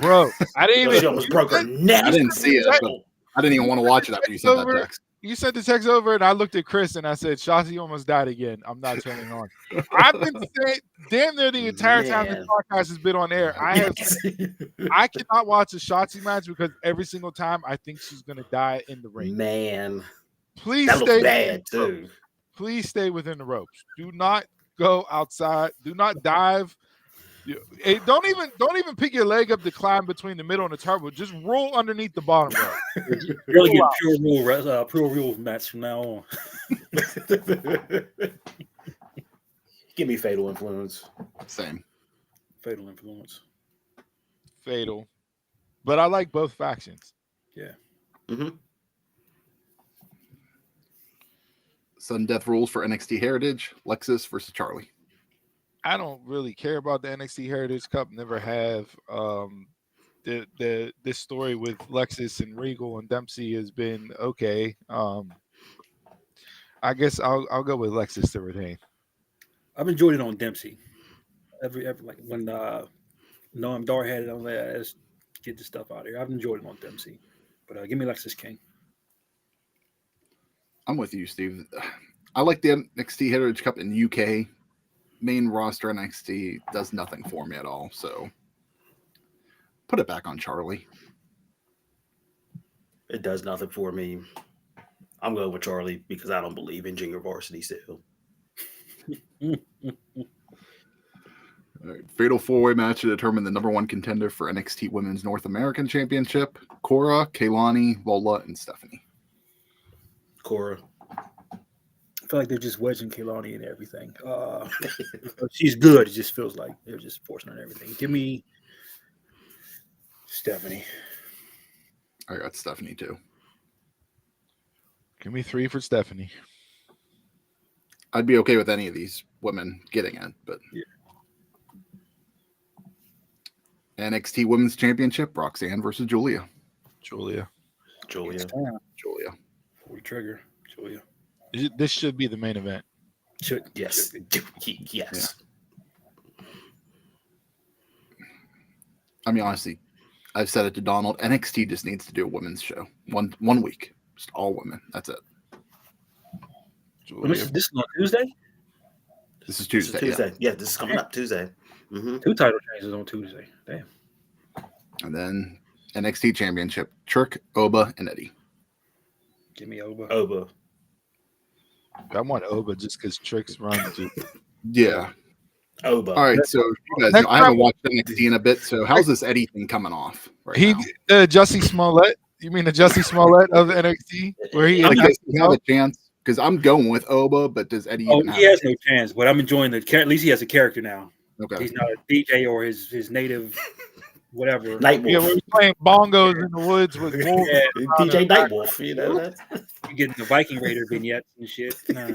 Bro, I didn't She even. almost broke her neck. I didn't see it, but I didn't even want to watch it after you sent that text. You sent the text over, and I looked at Chris and I said, Shotzi almost died again. I'm not turning on. I've been saying damn near the entire time this podcast has been on air. I cannot watch a Shotzi match because every single time I think she's gonna die in the ring. Man, Please that looks stay bad too. Please stay within the ropes. Do not go outside. Do not dive. Don't even pick your leg up to climb between the middle and the turbo. Just roll underneath the bottom rope. You're gonna get pure rule match from now on. Give me Fatal Influence. Same. Fatal Influence. Fatal. But I like both factions. Yeah. Mm-hmm. Sudden death rules for NXT Heritage. Lexus versus Charlie. I don't really care about the NXT Heritage Cup. Never have. This story with Lexus and Regal and Dempsey has been okay. I guess I'll go with Lexus to retain. I've enjoyed it on Dempsey. Every like when Noam Dar had it on there, let's get the stuff out of here. I've enjoyed it on Dempsey, but give me Lexus King. I'm with you, Steve. I like the NXT Heritage Cup in UK. Main roster NXT does nothing for me at all. So put it back on Charlie. It does nothing for me. I'm going with Charlie because I don't believe in junior varsity still. All right. Fatal 4-way match to determine the number 1 contender for NXT Women's North American Championship. Cora, Kaylani, Lola, and Stephanie. Cora. feel like they're just wedging Kehlani and everything. She's good. It just feels like they're just forcing her and everything. Give me Stephanie. I got Stephanie too. Give me 3 for Stephanie. I'd be okay with any of these women getting it, but Yeah. NXT Women's Championship, Roxanne versus Julia. Julia. Julia. Julia. Pull the trigger. Julia. This should be the main event. Yes. Yes. I mean, honestly, I've said it to Donald. NXT just needs to do a women's show. One week. Just all women. That's it. Julia. This is on Tuesday? This is This is Tuesday. Tuesday. Yeah, this is coming up Tuesday. Mm-hmm. 2 title changes on Tuesday. Damn. And then NXT Championship, Trick, Oba, and Eddie. Give me Oba. Oba. I want Oba just because Tricks runs. Yeah. Oba. All right. So you guys know, I haven't watched NXT in a bit. So how's this Eddie thing coming off? Right He now? Jussie Smollett. You mean the Jussie Smollett of NXT, where he Like, is? does he have a chance? Because I'm going with Oba, but does Eddie even have He has no chance, but I'm enjoying at least he has a character now. Okay. He's not a DJ or his native whatever. Nightwolf. Yeah, we're playing bongos in the woods with wolves. Yeah, DJ Nightwolf. You know that. you getting the Viking Raider vignettes and shit. Nah.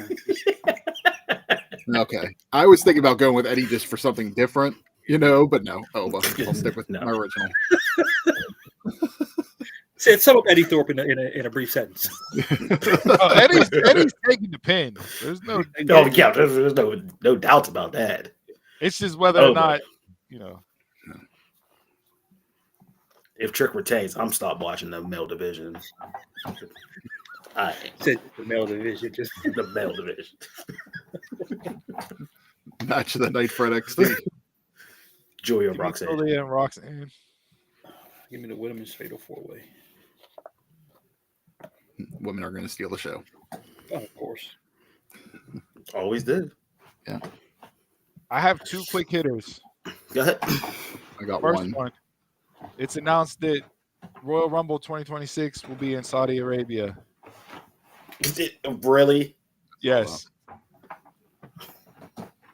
Okay. I was thinking about going with Eddie just for something different, but no, Oba. I'll stick with No. my original. Said sum up Eddie Thorpe in a brief sentence. Eddie's taking the pin. There's no. Oh yeah, there's no doubts about that. It's just whether or Oba. not, If Trick retains, I'm stop watching the male division. I Said the male division just the male division. Match of the night for NXT. Julia Roxanne. Julia and Roxanne. give me the women's fatal 4-way. Women are going to steal the show. Oh, of course. Always did. Yeah. I have 2 quick hitters. Go ahead. I got First one. one. It's announced that Royal Rumble 2026 will be in Saudi Arabia. Is it really? Yes.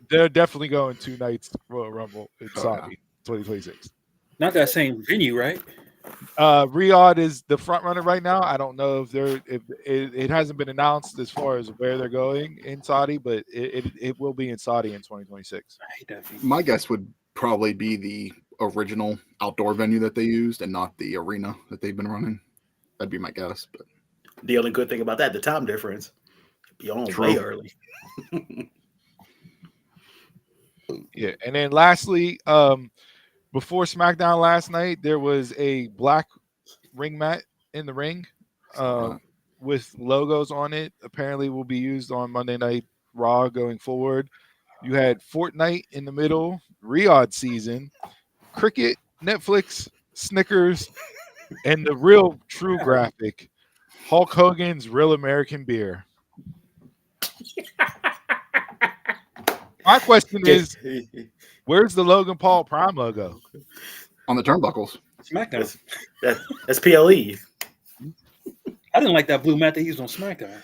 They're definitely going 2 nights Royal Rumble in Saudi 2026. Not that same venue, right? Riyadh is the front runner right now. I don't know if it hasn't been announced as far as where they're going in Saudi, but it will be in Saudi in 2026. I hate that venue. My guess would probably be the original outdoor venue that they used and not the arena that they've been running. That'd be my guess. But The only good thing about that, the time difference. Be on True. way early. Yeah, and then lastly, before SmackDown last night, there was a black ring mat in the ring with logos on it. Apparently, will be used on Monday Night Raw going forward. You had Fortnite in the middle, Riyadh season, cricket, Netflix, Snickers, and the real true graphic, Hulk Hogan's Real American Beer. My question is, where's the Logan Paul Prime logo? on the turnbuckles. SmackDown. That's PLE. I didn't like that blue mat they used on SmackDown.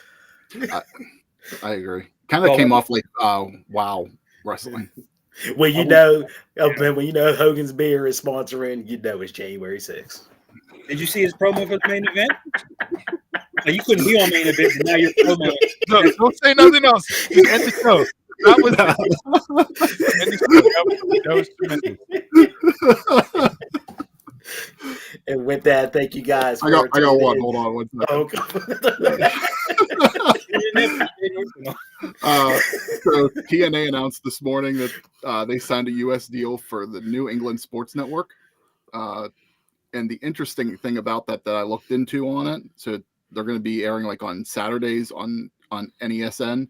I agree. Kind of came off like Wow Wrestling. When you know, when you know Hogan's Beer is sponsoring, you know it's January 6th. Did you see his promo for the main event? Like, you couldn't be on main event, and now you're promoting. No, don't say nothing else. Just end the show. That was tremendous. And with that, thank you guys. I got one. Hold on one second. So TNA announced this morning that they signed a U.S. deal for the New England Sports Network. And the interesting thing about that I looked into on it, so they're going to be airing like on Saturdays on NESN.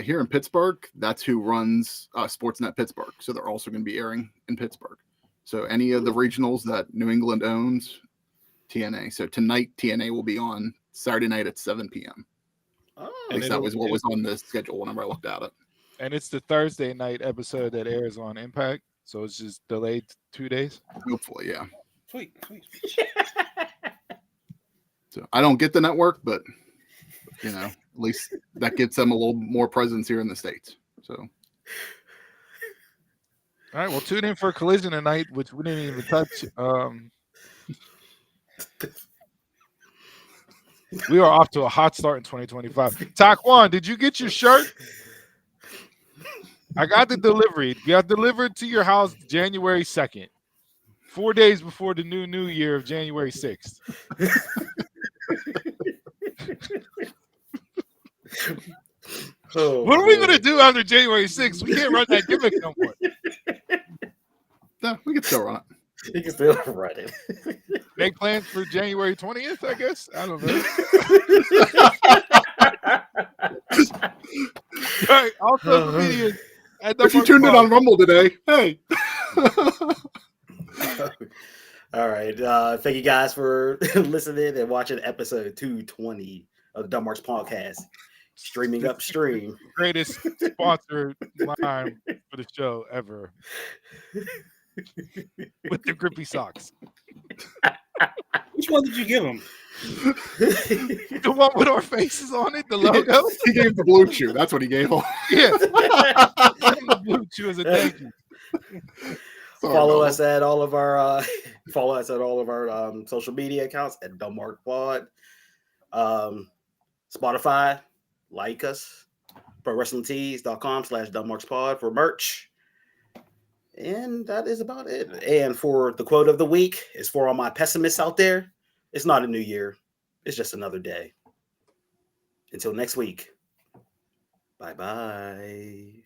Here in Pittsburgh, that's who runs Sportsnet Pittsburgh. So they're also going to be airing in Pittsburgh. So any of the regionals that New England owns, TNA. So tonight, TNA will be on Saturday night at 7 p.m. Oh, At least that was what was on the schedule whenever I looked at it. And it's the Thursday night episode that airs on Impact. So it's just delayed 2 days. Hopefully, yeah. Sweet. So I don't get the network, but At least that gives them a little more presence here in the States. So, All right, well, tune in for Collision tonight, which we didn't even touch. We are off to a hot start in 2025. Taquan, did you get your shirt? I got the delivery. It got delivered to your house January 2nd, 4 days before the new year of January 6th. What are we going to do after January 6th? We can't run that gimmick no more. No, we can still run it. You can still run it. Make plans for January 20th, I guess. I don't know. All right, all social media. If you tuned in on Rumble today, hey. All right. Thank you guys for listening and watching episode 220 of the Dumb Marks Podcast. Streaming upstream. Greatest sponsored line for the show ever. With the grippy socks. Which one did you give him? The one with our faces on it, the logo. He gave the blue chew. That's what he gave him. Yeah. The blue chew as a thank you. Follow us at all of our social media accounts at Dumb Mark Pod. Spotify, like us. ProWrestlingTees.com/DumbMarksPod for merch. And that is about it. And for the quote of the week, is for all my pessimists out there, it's not a new year. It's just another day. Until next week. Bye-bye.